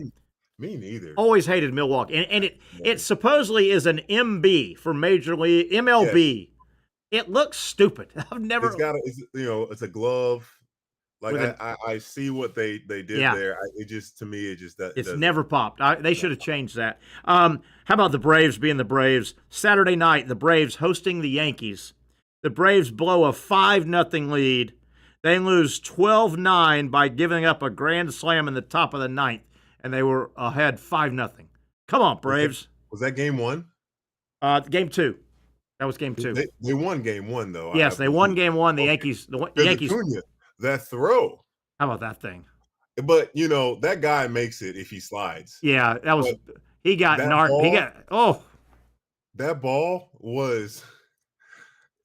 Me neither. Always hated Milwaukee. And it supposedly is an MB for Major League, MLB. Yes. It looks stupid. I've never. It's a glove. Like I see what they did there. It's never popped. They should have changed that. How about the Braves being the Braves? Saturday night, the Braves hosting the Yankees. The Braves blow a 5-0 lead. They lose 12-9 by giving up a grand slam in the top of the ninth, and they were ahead 5-0. Come on, Braves. Was that game 1? Game 2. That was game 2. They won game 1, though. Yes, they won game 1. The Yankees. Acuna, that throw. How about that thing? But that guy makes it if he slides. Yeah, that was. He got narked. That ball was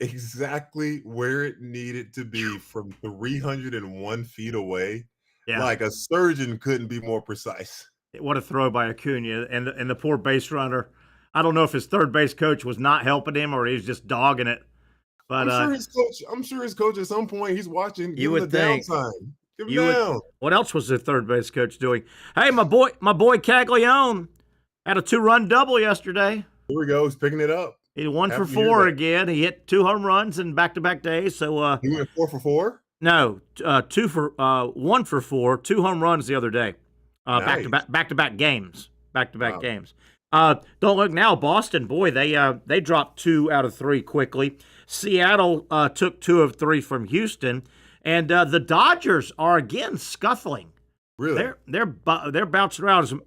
exactly where it needed to be from 301 feet away. Yeah. Like a surgeon couldn't be more precise. What a throw by Acuna and the poor base runner. I don't know if his third base coach was not helping him or he was just dogging it. But I'm sure his coach at some point he's watching. Give him the downtime. Give him down. What else was the third base coach doing? Hey, my boy Caglione had a 2-run double yesterday. Here we go. He's picking it up. He 1 for 4 again. He hit 2 home runs in back-to-back days. So he went 4 for 4. No, 1 for 4, 2 home runs the other day. Nice. Back-to-back games. Back-to-back games. Don't look now. Boston, boy, they dropped 2 out of 3 quickly. Seattle took 2 of 3 from Houston, and the Dodgers are again scuffling. Really, they're bouncing around,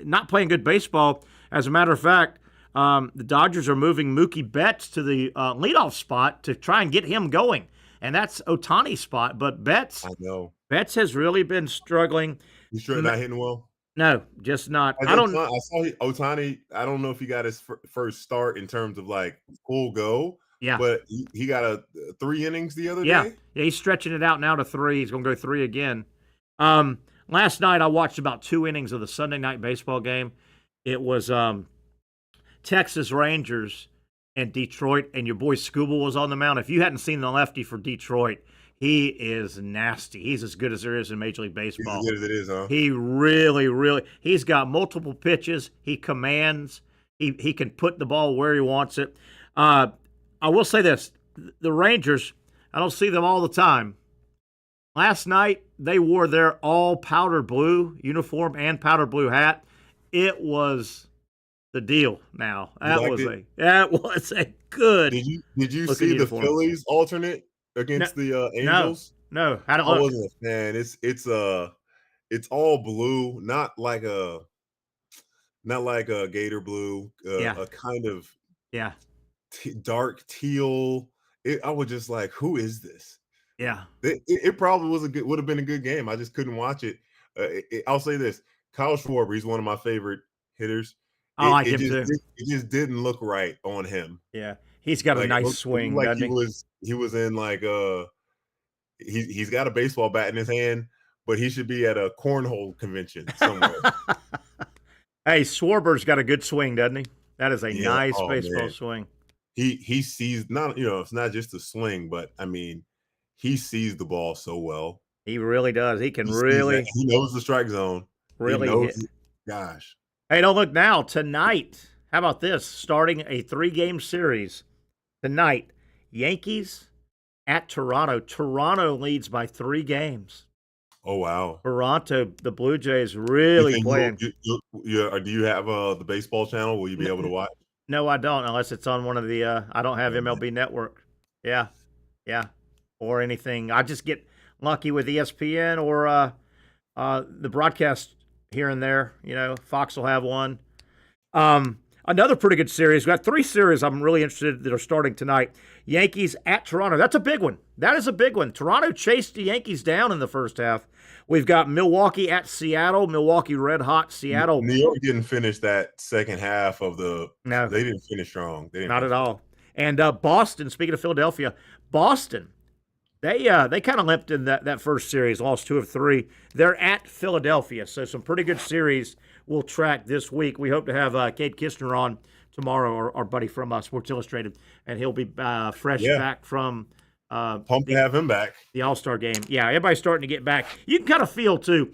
not playing good baseball. As a matter of fact, the Dodgers are moving Mookie Betts to the leadoff spot to try and get him going, and that's Ohtani's spot. But Betts has really been struggling. He's not hitting well. No, just not. I saw Ohtani. I don't know if he got his first start in terms of like full go. Yeah, but he got 3 innings the other day. Yeah, he's stretching it out now to 3. He's going to go 3 again. Last night I watched about 2 innings of the Sunday night baseball game. It was Texas Rangers and Detroit, and your boy Scooble was on the mound. If you hadn't seen the lefty for Detroit, he is nasty. He's as good as there is in Major League Baseball. He's as good as it is, huh? He really, he's got multiple pitches. He commands. He can put the ball where he wants it. I will say this. The Rangers, I don't see them all the time. Last night, they wore their all powder blue uniform and powder blue hat. It was the deal now. You That liked was it? a good. Did you looking see the uniform. Phillies alternate against the No, Angels? no. How'd it I look? wasn't a fan. It's all blue, not like a gator blue, Yeah. a kind of Yeah. dark teal. I was just like, who is this? Yeah. It probably would have been a good game. I just couldn't watch it. I'll say this: Kyle Schwarber, he's one of my favorite hitters. I like him too. It just didn't look right on him. Yeah. He's got a Like nice it looked swing, like doesn't he? he was in like he's got a baseball bat in his hand, but he should be at a cornhole convention somewhere. Hey, Schwarber's got a good swing, doesn't he? That is a Yeah. nice Oh, baseball man. swing. He sees not, it's not just a swing, but I mean, he sees the ball so well. He really does. He can He sees really, that. He knows the strike zone. really he knows hit. Gosh. Hey, don't look now. Tonight, how about this? Starting a 3-game series tonight. Yankees at Toronto. Toronto leads by 3 games. Oh wow. Toronto, the Blue Jays really playing. Do you have the baseball channel? Will you be able to watch? No, I don't, unless it's on one of the I don't have MLB Network. Yeah. Or anything. I just get lucky with ESPN or the broadcast here and there. Fox will have one. Another pretty good series. We've got 3 series I'm really interested that are starting tonight. Yankees at Toronto. That's a big one. That is a big one. Toronto chased the Yankees down in the first half. We've got Milwaukee at Seattle. Milwaukee red hot. Seattle. New York didn't finish that second half of No. They didn't finish strong. Not at all. And Boston, speaking of Philadelphia, Boston, they kind of limped in that first series, lost 2 of 3. They're at Philadelphia, so some pretty good series we'll track this week. We hope to have Cade Kistner on tomorrow, our buddy from Sports Illustrated, and he'll be fresh back from pumped to have him back. The All-Star game. Yeah, everybody's starting to get back. You can kind of feel, too,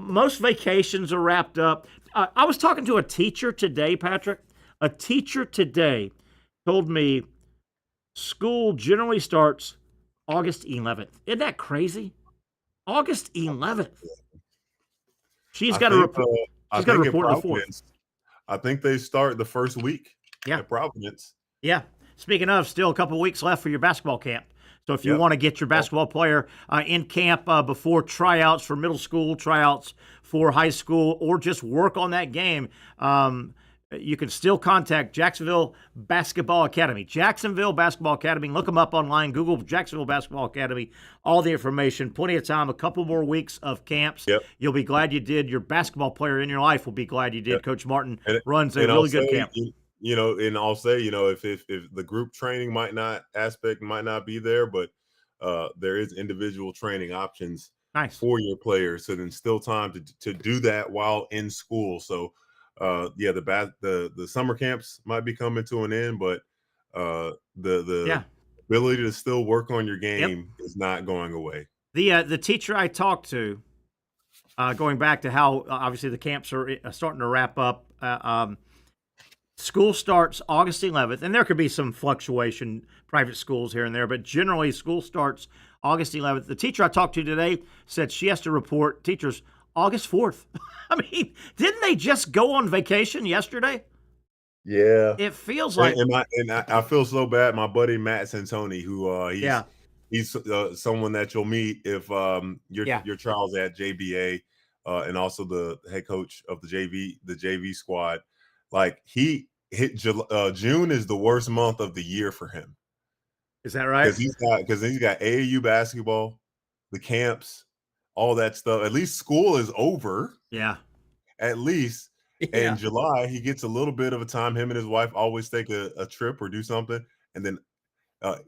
most vacations are wrapped up. I was talking to a teacher today, Patrick. A teacher today told me school generally starts August 11th. Isn't that crazy? August 11th. She's got to report. She's got to report the 4th. I think they start the first week. Yeah, at Providence. Yeah. Speaking of, still a couple weeks left for your basketball camp. So if you want to get your basketball player in camp before tryouts for middle school, tryouts for high school, or just work on that game, you can still contact Jacksonville Basketball Academy. Jacksonville Basketball Academy. Look them up online. Google Jacksonville Basketball Academy. All the information. Plenty of time. A couple more weeks of camps. Yep. You'll be glad you did. Your basketball player in your life will be glad you did. Yep. Coach Martin runs a really good camp. And I'll say, if the group training might not be there, but there is individual training options for your players. So then still time to do that while in school. So the summer camps might be coming to an end, but the ability to still work on your game is not going away. The teacher I talked to, going back to how obviously the camps are starting to wrap up. School starts August 11th, and there could be some fluctuation, private schools here and there, but generally school starts August 11th. The teacher I talked to today said she has to report teachers August 4th. I mean, didn't they just go on vacation yesterday? Yeah. It feels like. And I feel so bad. My buddy Matt Santoni, who he's someone that you'll meet if your child's at JBA, and also the head coach of the JV squad. Like he hit June is the worst month of the year for him. Is that right? Because he's got AAU basketball, the camps, all that stuff. At least school is over. Yeah. At least. Yeah. In July, he gets a little bit of a time. Him and his wife always take a trip or do something. And then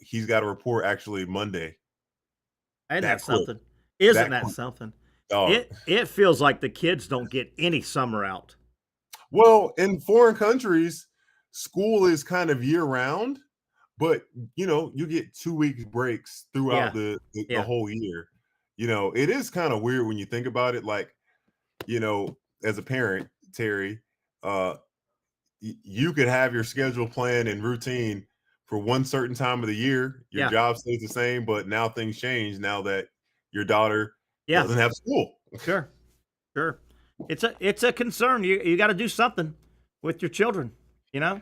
he's got to report actually Monday. Ain't that something? Isn't that something? Oh. It feels like the kids don't get any summer out. Well, in foreign countries, school is kind of year round, but you get 2-week breaks throughout the whole year. It is kind of weird when you think about it. Like, as a parent, Terry, you could have your schedule plan and routine for one certain time of the year. Your job stays the same, but now things change now that your daughter doesn't have school. Sure. It's a concern. You got to do something. with your children, you know?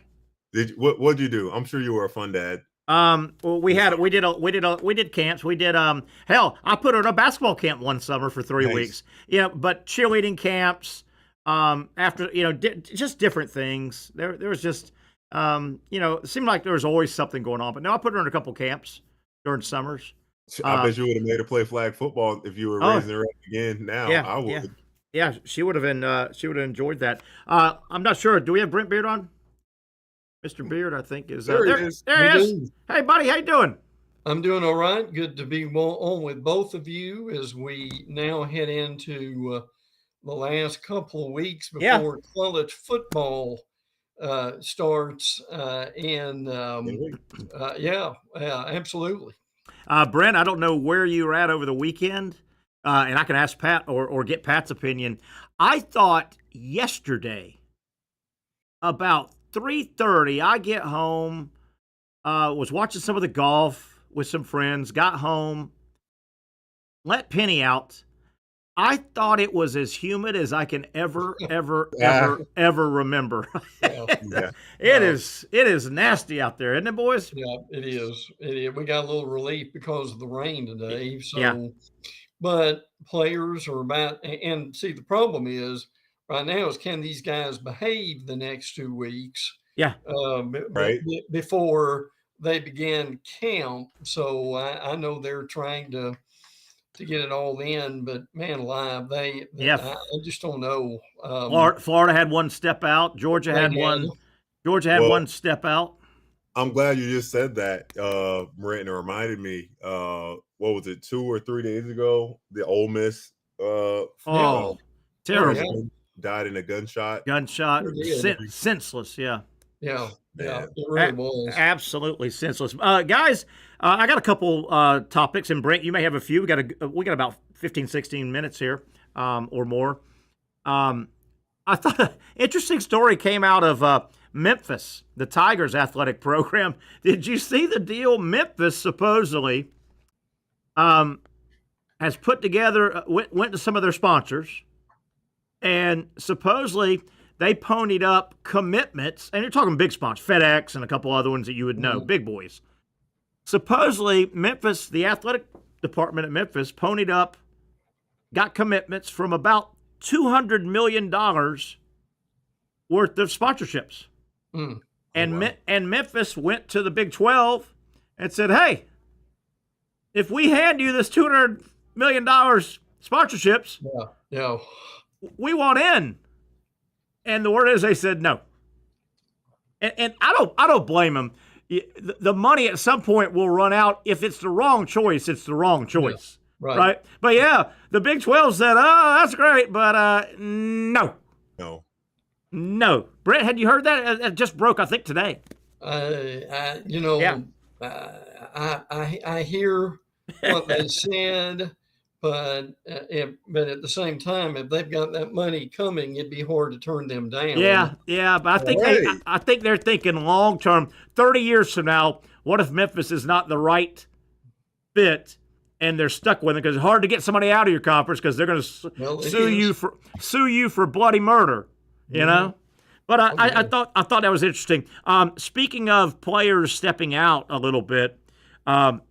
What'd you do? I'm sure you were a fun dad. Well, we did camps. We did, hell, I put her in a basketball camp one summer for 3 weeks. Yeah, but cheerleading camps, after, just different things. There was just, it seemed like there was always something going on. But no, I put her in a couple camps during summers. I bet you would have made her play flag football if you were raising her up again now. Yeah, I would. Yeah, she would have enjoyed that. I'm not sure. Do we have Brent Beaird on? Mr. Beaird, I think, is there. There he is. Hey, buddy, how you doing? I'm doing all right. Good to be on with both of you as we now head into the last couple of weeks before college football starts. Absolutely. Brent, I don't know where you were at over the weekend, and I can ask Pat or get Pat's opinion. I thought yesterday about 3:30, I get home, was watching some of the golf with some friends, got home, let Penny out. I thought it was as humid as I can ever remember. It is nasty out there, isn't it, boys? Yeah, it is. We got a little relief because of the rain today. So, but players are about, and see, the problem is right now is can these guys behave the next 2 weeks? Yeah. Before they begin camp. So I know they're trying to get it all in, but man alive, I just don't know. Florida had one step out. Georgia had one step out. I'm glad you just said that, Brent. It reminded me, what was it, 2 or 3 days ago? The Ole Miss terrible. Died in a gunshot. Senseless, yeah. Yeah, it really was. Absolutely senseless. Guys, I got a couple topics, and Brent, you may have a few. We got about 15, 16 minutes here or more. I thought an interesting story came out of Memphis, the Tigers athletic program. Did you see the deal? Memphis supposedly has put together, went to some of their sponsors, and supposedly they ponied up commitments, and you're talking big sponsors, FedEx and a couple other ones that you would know, big boys. Supposedly, Memphis, the athletic department at Memphis, ponied up, got commitments from about $200 million worth of sponsorships. And Memphis went to the Big 12 and said, hey, if we hand you this $200 million sponsorships, we want in. And the word is they said no. And I don't blame them. The money at some point will run out. If it's the wrong choice, it's the wrong choice. Yeah, right? But yeah, the Big 12 said, oh, that's great, but no. Brent, had you heard that? It just broke, I think, today. I hear what they said. But at the same time, if they've got that money coming, it'd be hard to turn them down. Yeah. But I think they're thinking long term. 30 years from now, what if Memphis is not the right fit, and they're stuck with it because it's hard to get somebody out of your conference because they're going to sue you for bloody murder. You know. But I thought that was interesting. Speaking of players stepping out a little bit.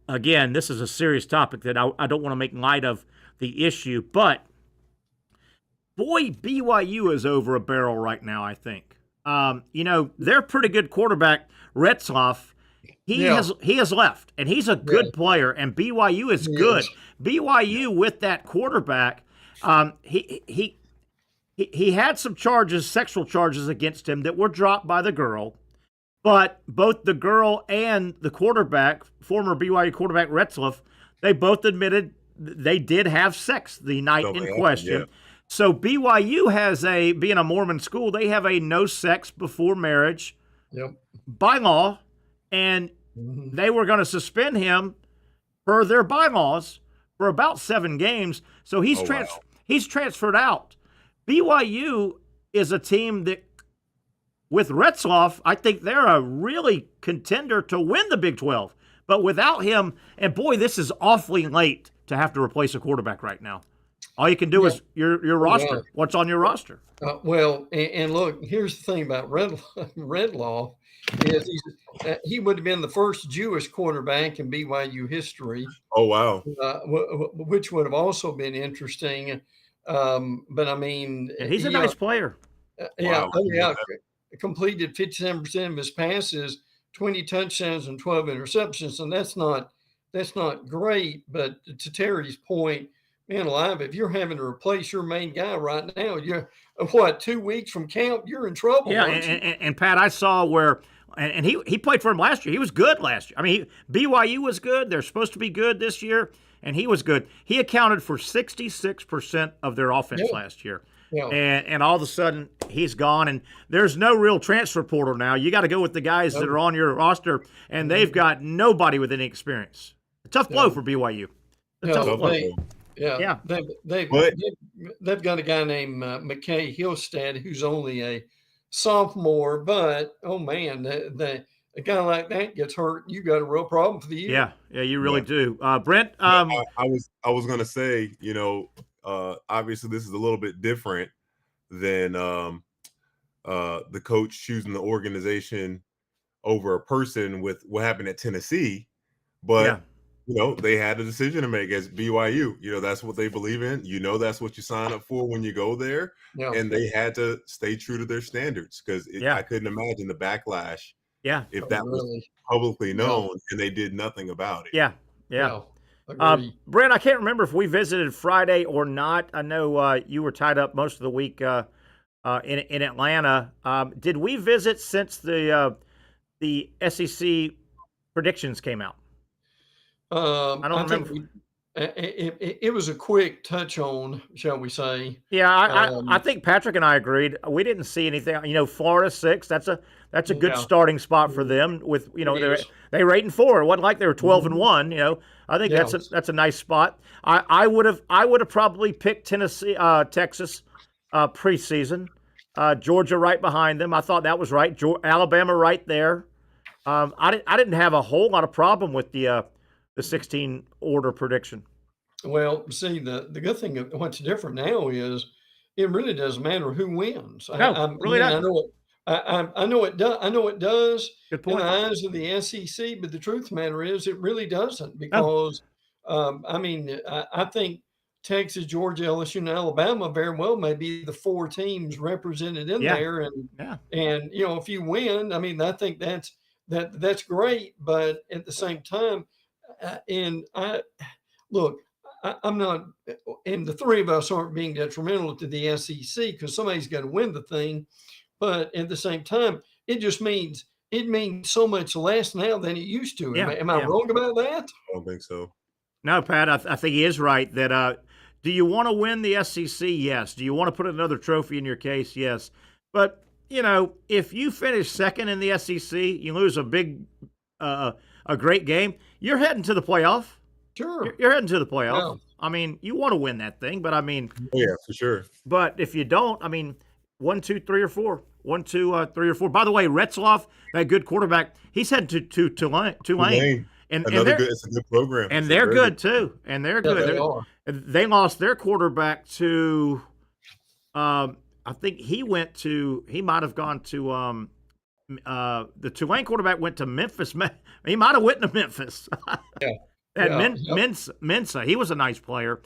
Again, this is a serious topic that I don't want to make light of the issue, but boy, BYU is over a barrel right now, I think. Their pretty good quarterback, Retzloff, he has left, and he's a good player, and BYU is good. BYU with that quarterback, he had some sexual charges against him that were dropped by the girl. But both the girl and the quarterback, former BYU quarterback Retzloff, they both admitted they did have sex the night in question. Yeah. So BYU has being a Mormon school, they have a no sex before marriage by law, and they were going to suspend him per their bylaws for about 7 games. So he's transferred out. BYU is a team that, with Retzloff, I think they're a really contender to win the Big 12. But without him, and boy, this is awfully late to have to replace a quarterback right now. All you can do is your roster. Yeah. What's on your roster? Well, and look, here's the thing about Redlaw is he would have been the first Jewish quarterback in BYU history. Oh, wow. Which would have also been interesting. But I mean, and he's a nice player. Yeah, completed 57% of his passes, 20 touchdowns and 12 interceptions, and that's not great. But to Terry's point, man alive, if you're having to replace your main guy right now, you're 2 weeks from camp, you're in trouble. Yeah, and Pat, I saw where, and he played for him last year. He was good last year. I mean, BYU was good. They're supposed to be good this year, and he was good. He accounted for 66% of their offense last year. Yeah. And all of a sudden, he's gone, and there's no real transfer portal now. You got to go with the guys that are on your roster, and they've got nobody with any experience. A tough blow for BYU. Tough blow. Yeah. They've got a guy named McKay Hillstead who's only a sophomore, but oh man, a guy like that gets hurt, you got a real problem for the year. Yeah, you really do. Brent, I was gonna say, obviously this is a little bit different than the coach choosing the organization over a person with what happened at Tennessee, but they had a decision to make as BYU. That's what they believe in. That's what you sign up for when you go there. Yeah. And they had to stay true to their standards because I couldn't imagine the backlash. Yeah. If that was publicly known and they did nothing about it. Yeah. Brent, I can't remember if we visited Friday or not. I know you were tied up most of the week in Atlanta. Did we visit since the SEC predictions came out? I don't remember. It was a quick touch on, shall we say? Yeah, I think Patrick and I agreed. We didn't see anything. Florida 6. That's a good starting spot for them. With they were 8-4. It wasn't like they were 12-1. I think that's a nice spot. I would have probably picked Tennessee, Texas, preseason. Georgia right behind them. I thought that was right. Alabama right there. I didn't have a whole lot of problem with the 16 order prediction. Well, see, the good thing of what's different now is it really doesn't matter who wins. No, really not. I know it does. I know it does Good point. in the eyes of the SEC, but the truth of the matter is it really doesn't because, I think Texas, Georgia, LSU, and Alabama very well may be the 4 teams represented in there. And if you win, I think that's great. But at the same time, I'm not, and the 3 of us aren't being detrimental to the SEC because somebody's got to win the thing. But at the same time, it means so much less now than it used to. Am I wrong about that? I don't think so. No, Pat, I think he is right that do you want to win the SEC? Yes. Do you want to put another trophy in your case? Yes. But, if you finish second in the SEC, you lose a great game, you're heading to the playoff. Sure. You're heading to the playoff. Yeah. You want to win that thing, but yeah, for sure. But if you don't, 1, 2, 3, or 4. 1, 2, 3, or 4. By the way, Retzloff, that good quarterback, he's heading to Tulane. And it's a good program. And they're good too. And they're good. They lost their quarterback to I think he might have gone to the Tulane quarterback went to Memphis. He might have went to Memphis. Mensa. He was a nice player.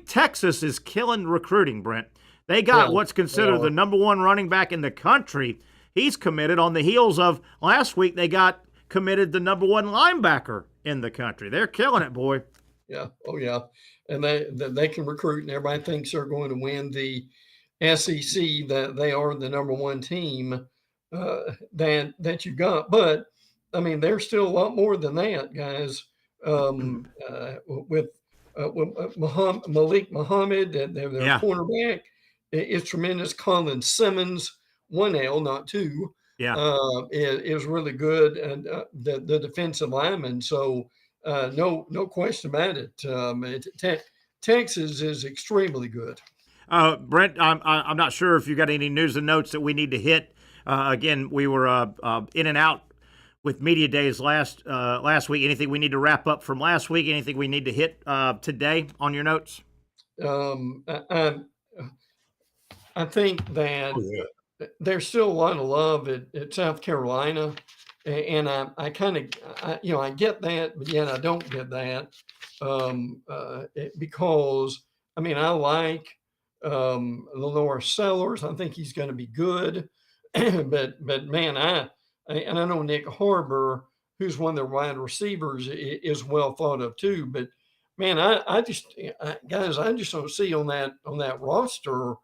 Texas is killing recruiting, Brent. They got what's considered the number 1 running back in the country. He's committed on the heels of last week. They got committed the number 1 linebacker in the country. They're killing it, boy. Yeah. Oh, yeah. And they can recruit, and everybody thinks they're going to win the SEC, that they are the number 1 team that you got. But, there's still a lot more than that, guys. With Malik Muhammad, their cornerback is tremendous. Colin Simmons, 1 L, not 2. Is really good, and the defensive lineman. So no question about it. Texas is extremely good. Brent, I'm not sure if you got any news and notes that we need to hit. Again, we were in and out with media days last week. Anything we need to wrap up from last week? Anything we need to hit today on your notes? I think that there's still a lot of love at South Carolina, and I kind of, I get that, but yet I don't get that, because I mean I like Lenore Sellers. I think he's going to be good, but man, and I know Nick Harbor, who's one of their wide receivers, is well thought of too. But man, I just guys, I just don't see on that roster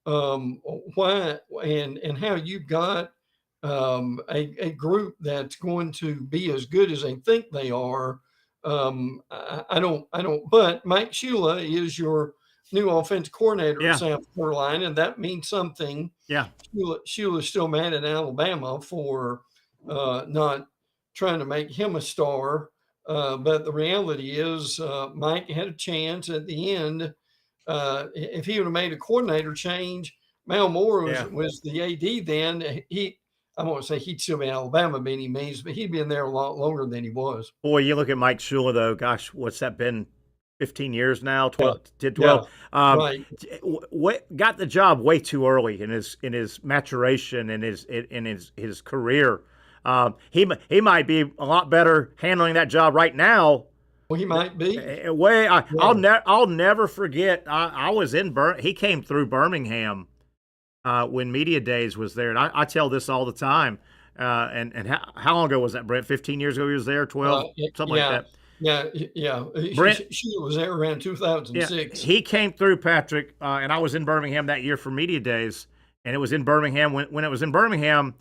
why and how you've got a group that's going to be as good as they think they are. I don't. But Mike Shula is your new offensive coordinator at South Carolina, and that means something. Yeah, Shula's still mad at Alabama for not trying to make him a star. But the reality is, Mike had a chance at the end. If he would have made a coordinator change, Mal Moore was the AD then. I won't say he'd still be in Alabama by any means, but he'd been there a lot longer than he was. Boy, you look at Mike Shula, though. Gosh, what's that been? 15 years now, 12, 12. Right. Got the job way too early in his maturation and his career. He might be a lot better handling that job right now. Well, he might be. I'll never forget. I was in he came through Birmingham when Media Days was there, and I tell this all the time. And how long ago was that, Brent? 15 years ago he was there, 12, something like that. Yeah. Brent, she was there around 2006. He came through, Patrick, and I was in Birmingham that year for Media Days, and it was in Birmingham. When it was in Birmingham,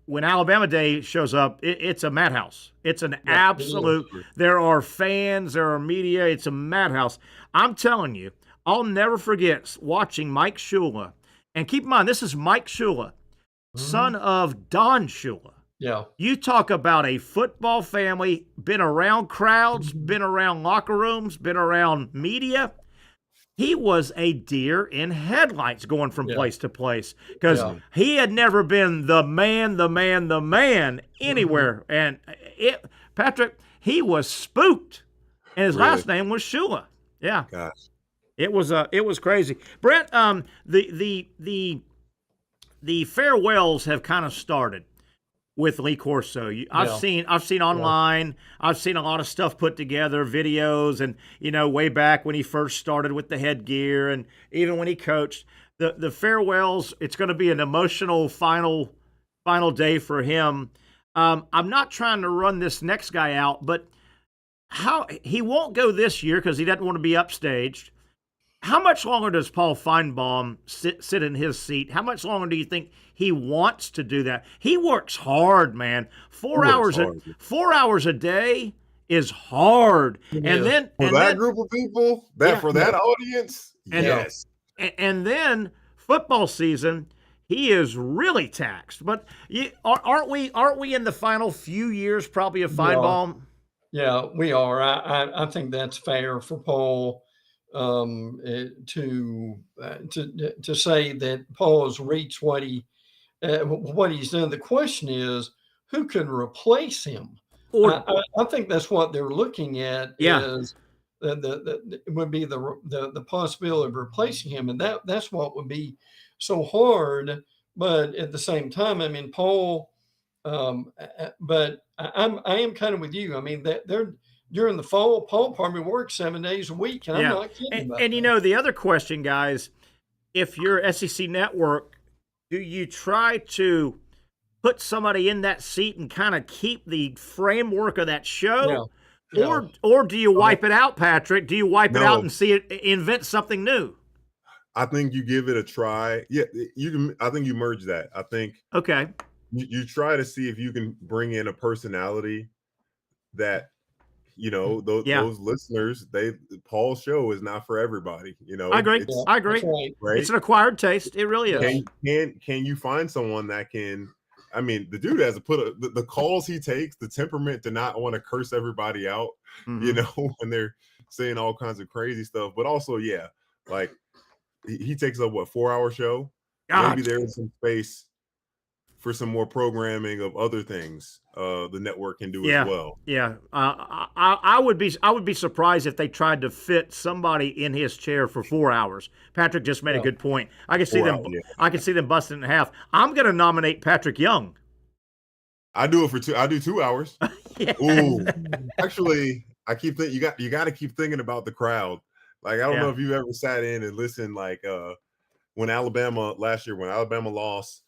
when Alabama Day shows up, it's a madhouse. It's an absolute. There are fans, there are media. It's a madhouse. I'm telling you, I'll never forget watching Mike Shula, and keep in mind this is Mike Shula, son of Don Shula. Yeah. You talk about a football family, been around crowds, been around locker rooms, been around media. He was a deer in headlights going from place to place because he had never been the man anywhere. And Patrick, he was spooked, and his last name was Shula. Yeah. Gosh. It was crazy. Brent, the farewells have kind of started with Lee Corso. I've seen online, I've seen a lot of stuff put together, videos, and way back when he first started with the headgear, and even when he coached, the farewells. It's going to be an emotional final day for him. I'm not trying to run this next guy out, but how he won't go this year because he doesn't want to be upstaged. How much longer does Paul Feinbaum sit in his seat? How much longer do you think he wants to do that? He works hard, man. 4 hours a day is hard. Yeah. And then for that group of people, that audience, yes. And then football season, he is really taxed. But aren't we in the final few years probably of Feinbaum? Yeah, we are. I think that's fair for Paul. To say that Paul has reached what he's done. The question is, who can replace him? I think that's what they're looking at. Is it would be the possibility of replacing him, and that's what would be so hard. But at the same time, I mean, Paul. But I am kind of with you. I mean, they're. During the fall, Paul probably works 7 days a week, and I'm not kidding about that. The other question, guys, if you're SEC Network, do you try to put somebody in that seat and kind of keep the framework of that show? Yeah. Or do you wipe it out, Patrick? Do you wipe it out and invent something new? I think you give it a try. Yeah, I think you merge that. I think you try to see if you can bring in a personality that those listeners, Paul's show is not for everybody. I agree. Right? It's an acquired taste. It really is. Can you find someone that can? I mean, the dude has to put the calls he takes, the temperament to not want to curse everybody out, when they're saying all kinds of crazy stuff. But also, like he takes a 4-hour show. God. Maybe there is some space for some more programming of other things the network can do as well. Yeah, I would be surprised if they tried to fit somebody in his chair for 4 hours. Patrick just made a good point. I can see them. I can see them busting it in half. I'm going to nominate Patrick Young. I do it for 2. I do 2 hours. Yes. Ooh, actually, I keep thinking you got to keep thinking about the crowd. Like, I don't know if you've ever sat in and listened, like when Alabama lost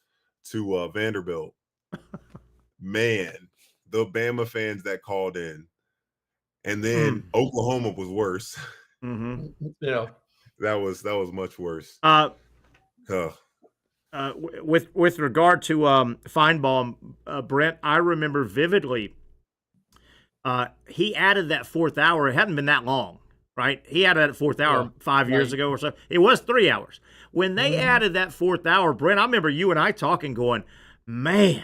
to Vanderbilt. Man, the Bama fans that called in, and then Oklahoma was worse. Mm-hmm. Yeah, that was much worse. With regard to Feinbaum, Brent, I remember vividly. He added that 4th hour. It hadn't been that long, right? He added that 4th hour 5 years ago or so. It was 3 hours. When they added that 4th hour, Brent, I remember you and I talking, going, man,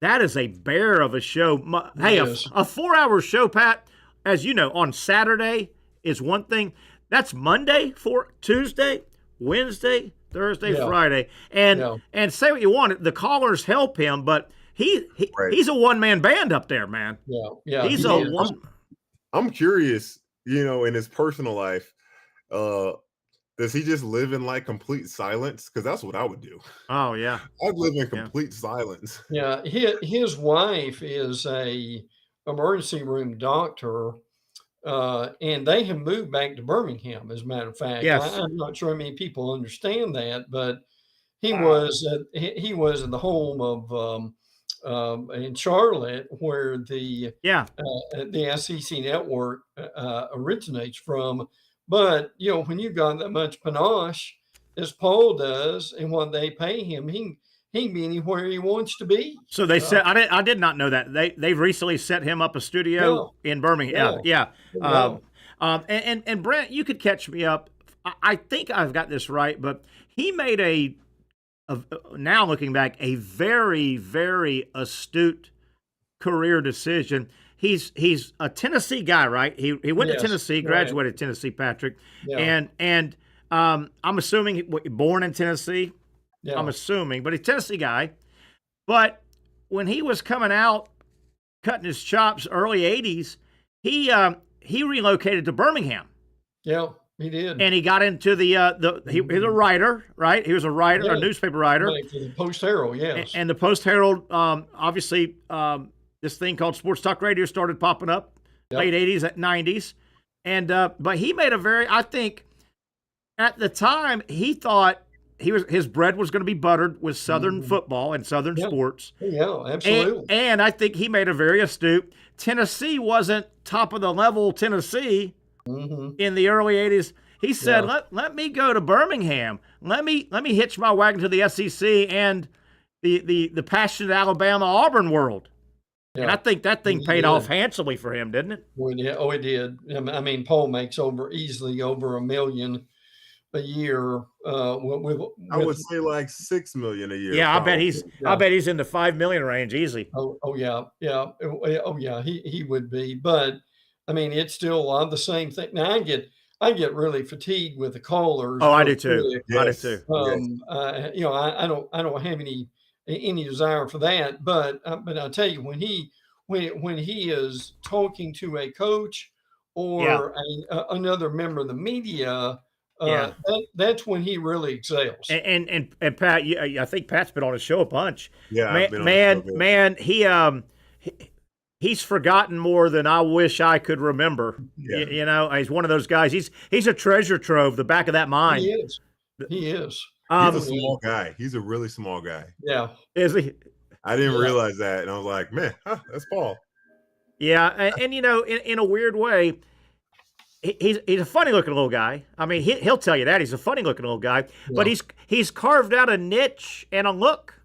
that is a bear of a show. Hey, a 4-hour show, Pat, as you know, on Saturday is one thing. That's Monday, Tuesday, Wednesday, Thursday, Friday. And say what you want, the callers help him, but he's a one-man band up there, man. Yeah. He's a one. I'm curious, in his personal life, does he just live in like complete silence? Because that's what I would do. Oh yeah, I'd live in complete silence. Yeah, his wife is a emergency room doctor, and they have moved back to Birmingham. As a matter of fact, yes. I'm not sure how many people understand that, but he was in the home of in Charlotte, where the SEC network originates from. But when you've got that much panache as Paul does, and what they pay him, he can be anywhere he wants to be. So they said I did not know that they've recently set him up a studio in Birmingham. And Brent, you could catch me up. I think I've got this right, but he made now looking back, a very, very astute career decision. He's a Tennessee guy, right? He went to Tennessee, graduated Tennessee, Patrick, and I'm assuming born in Tennessee. Yeah. I'm assuming, but he's a Tennessee guy. But when he was coming out, cutting his chops, early '80s, he relocated to Birmingham. Yeah, he did, and he got into he was a writer, right? He was a writer, a newspaper writer. Right, for the Post-Herald, yes. And the Post-Herald, obviously. This thing called sports talk radio started popping up late 80s, 90s. And but he made I think at the time he thought his bread was going to be buttered with Southern football and Southern sports. Yeah, absolutely. And I think he made a very astute. Tennessee wasn't top of the level Tennessee in the early 80s. He said, let me go to Birmingham. Let me hitch my wagon to the SEC and the passionate Alabama Auburn world. Yeah. And I think that thing paid off handsomely for him, didn't it? Well, yeah. Oh, it did. I mean, Paul makes easily over $1 million a year. I would say like $6 million a year. Yeah, probably. I bet he's in the $5 million range easy. Oh yeah. Oh yeah. He would be, but I mean, it's still a lot of the same thing. Now I get really fatigued with the callers. Oh, I do too. Yes. I do too. I don't have any desire for that, but I'll tell you, when he is talking to a coach or another member of the media, that's when he really excels. And Pat, I think Pat's been on his show a bunch. Yeah, man, he's forgotten more than I wish I could remember. Yeah. He's one of those guys. He's a treasure trove, the back of that mind. He is. He's a small guy. He's a really small guy. Yeah. Is he? I didn't realize that. And I was like, man, that's Paul. Yeah. And in a weird way, he's a funny looking little guy. I mean, he'll tell you that he's a funny looking little guy, but he's carved out a niche and a look,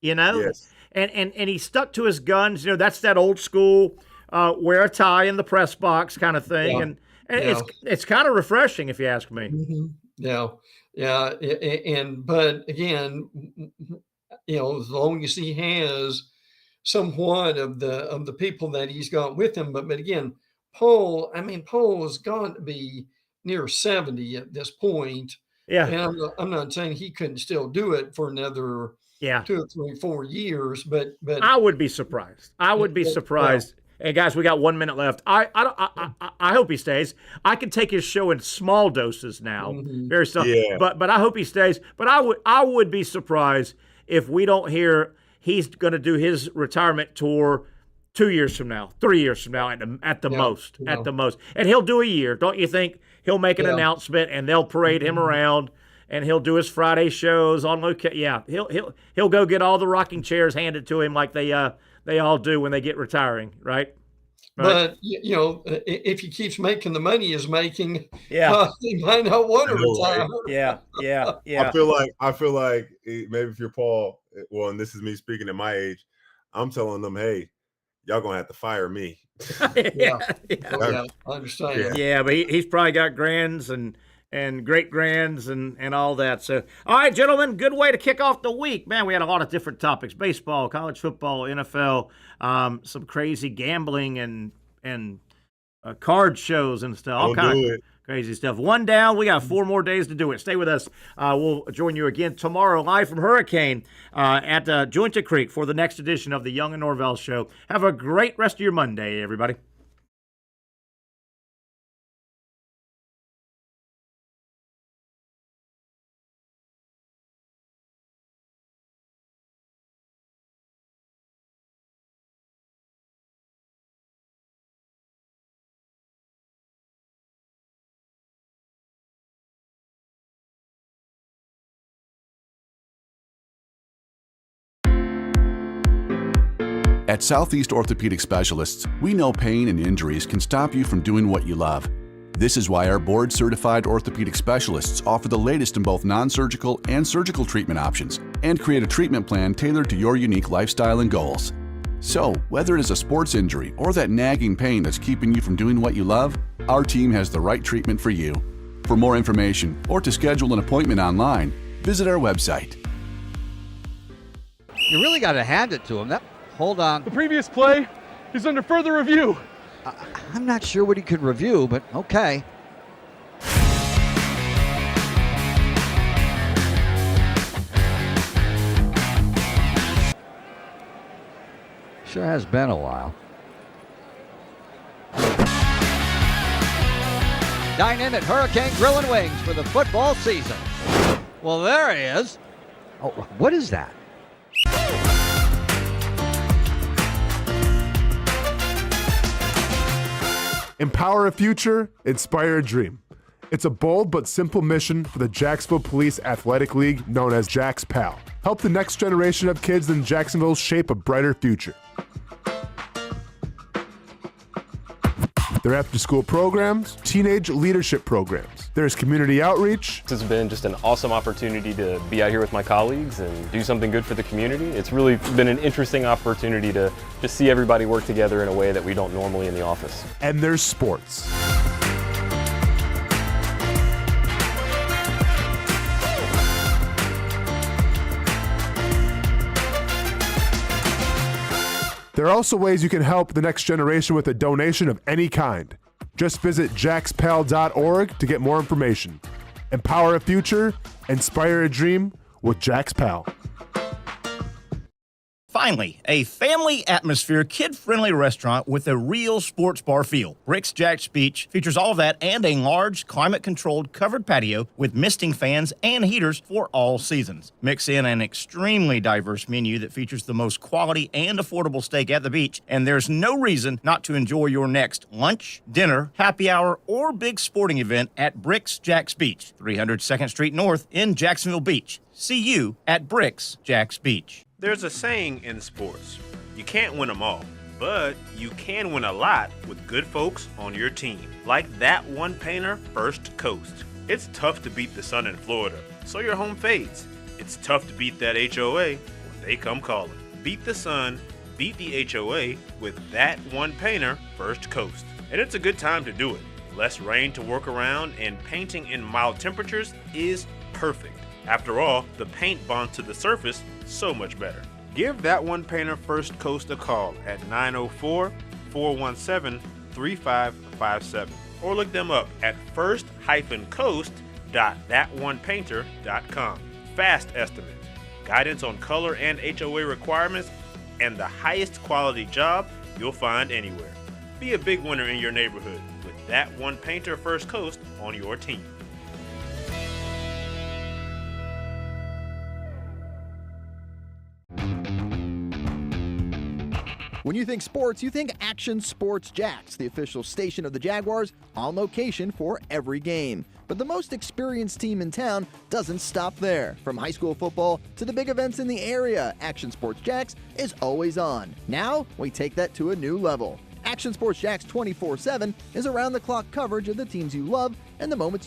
Yes. And he stuck to his guns. That's that old school, wear a tie in the press box kind of thing. And it's kind of refreshing if you ask me. Mm-hmm. Yeah. Yeah, but again, as long as he has somewhat of the people that he's got with him, but again, Paul has got to be near 70 at this point, Yeah. And I'm not saying he couldn't still do it for another 2 or 3, 4 years, but I would be surprised. I would be surprised. And guys, we got 1 minute left. I hope he stays. I can take his show in small doses now, very small. Yeah. But I hope he stays. But I would be surprised if we don't hear he's going to do his retirement tour 2 years from now, 3 years from now at the most. And he'll do a year. Don't you think? He'll make an announcement and they'll parade him around. And he'll do his Friday shows on location. Yeah, he'll go get all the rocking chairs handed to him like they all do when they get retiring, right? But if he keeps making the money he's making, he might not want to retire. Yeah. I feel like maybe if you're Paul, well, and this is me speaking at my age, I'm telling them, hey, y'all gonna have to fire me. I understand. Yeah, but he's probably got grands and great grands and all that. So, all right, gentlemen, good way to kick off the week. Man, we had a lot of different topics: baseball, college football, NFL, some crazy gambling and card shows and stuff. All kinds of crazy stuff. One down. We got 4 more days to do it. Stay with us. We'll join you again tomorrow live from Hurricane at Jointa Creek for the next edition of the Young and Norvelle Show. Have a great rest of your Monday, everybody. At Southeast Orthopedic Specialists, we know pain and injuries can stop you from doing what you love. This is why our board-certified orthopedic specialists offer the latest in both non-surgical and surgical treatment options and create a treatment plan tailored to your unique lifestyle and goals. So, whether it is a sports injury or that nagging pain that's keeping you from doing what you love, our team has the right treatment for you. For more information or to schedule an appointment online, visit our website. You really got to hand it to him. Hold on. The previous play is under further review. I'm not sure what he could review, but okay. Sure has been a while. Dynamic Hurricane Grill and Wings for the football season. Well, there he is. Oh, what is that? Empower a future, inspire a dream. It's a bold but simple mission for the Jacksonville Police Athletic League known as Jags PAL. Help the next generation of kids in Jacksonville shape a brighter future. Their after-school programs, teenage leadership programs. There's community outreach. It's been just an awesome opportunity to be out here with my colleagues and do something good for the community. It's really been an interesting opportunity to just see everybody work together in a way that we don't normally in the office. And there's sports. There are also ways you can help the next generation with a donation of any kind. Just visit jaxpal.org to get more information. Empower a future, inspire a dream with Jags PAL. Finally, a family atmosphere, kid-friendly restaurant with a real sports bar feel. Bricks Jack's Beach features all of that and a large, climate-controlled covered patio with misting fans and heaters for all seasons. Mix in an extremely diverse menu that features the most quality and affordable steak at the beach, and there's no reason not to enjoy your next lunch, dinner, happy hour, or big sporting event at Bricks Jack's Beach, 300 2nd Street North in Jacksonville Beach. See you at Bricks Jack's Beach. There's a saying in sports, you can't win them all, but you can win a lot with good folks on your team. Like that one painter, First Coast. It's tough to beat the sun in Florida, so your home fades. It's tough to beat that HOA when they come calling. Beat the sun, beat the HOA with that one painter, First Coast. And it's a good time to do it. Less rain to work around and painting in mild temperatures is perfect. After all, the paint bonds to the surface so much better. Give that one painter First Coast a call at 904-417-3557 or look them up at first-coast.com. shop.thatonepainter.com. Fast estimate, guidance on color and HOA requirements, and the highest quality job you'll find anywhere. Be a big winner in your neighborhood with That One Painter First Coast on your team. When you think sports, you think Action Sports Jax, the official station of the Jaguars, on location for every game. But the most experienced team in town doesn't stop there. From high school football to the big events in the area, Action Sports Jax is always on. Now, we take that to a new level. Action Sports Jax 24/7 is around-the-clock coverage of the teams you love and the moments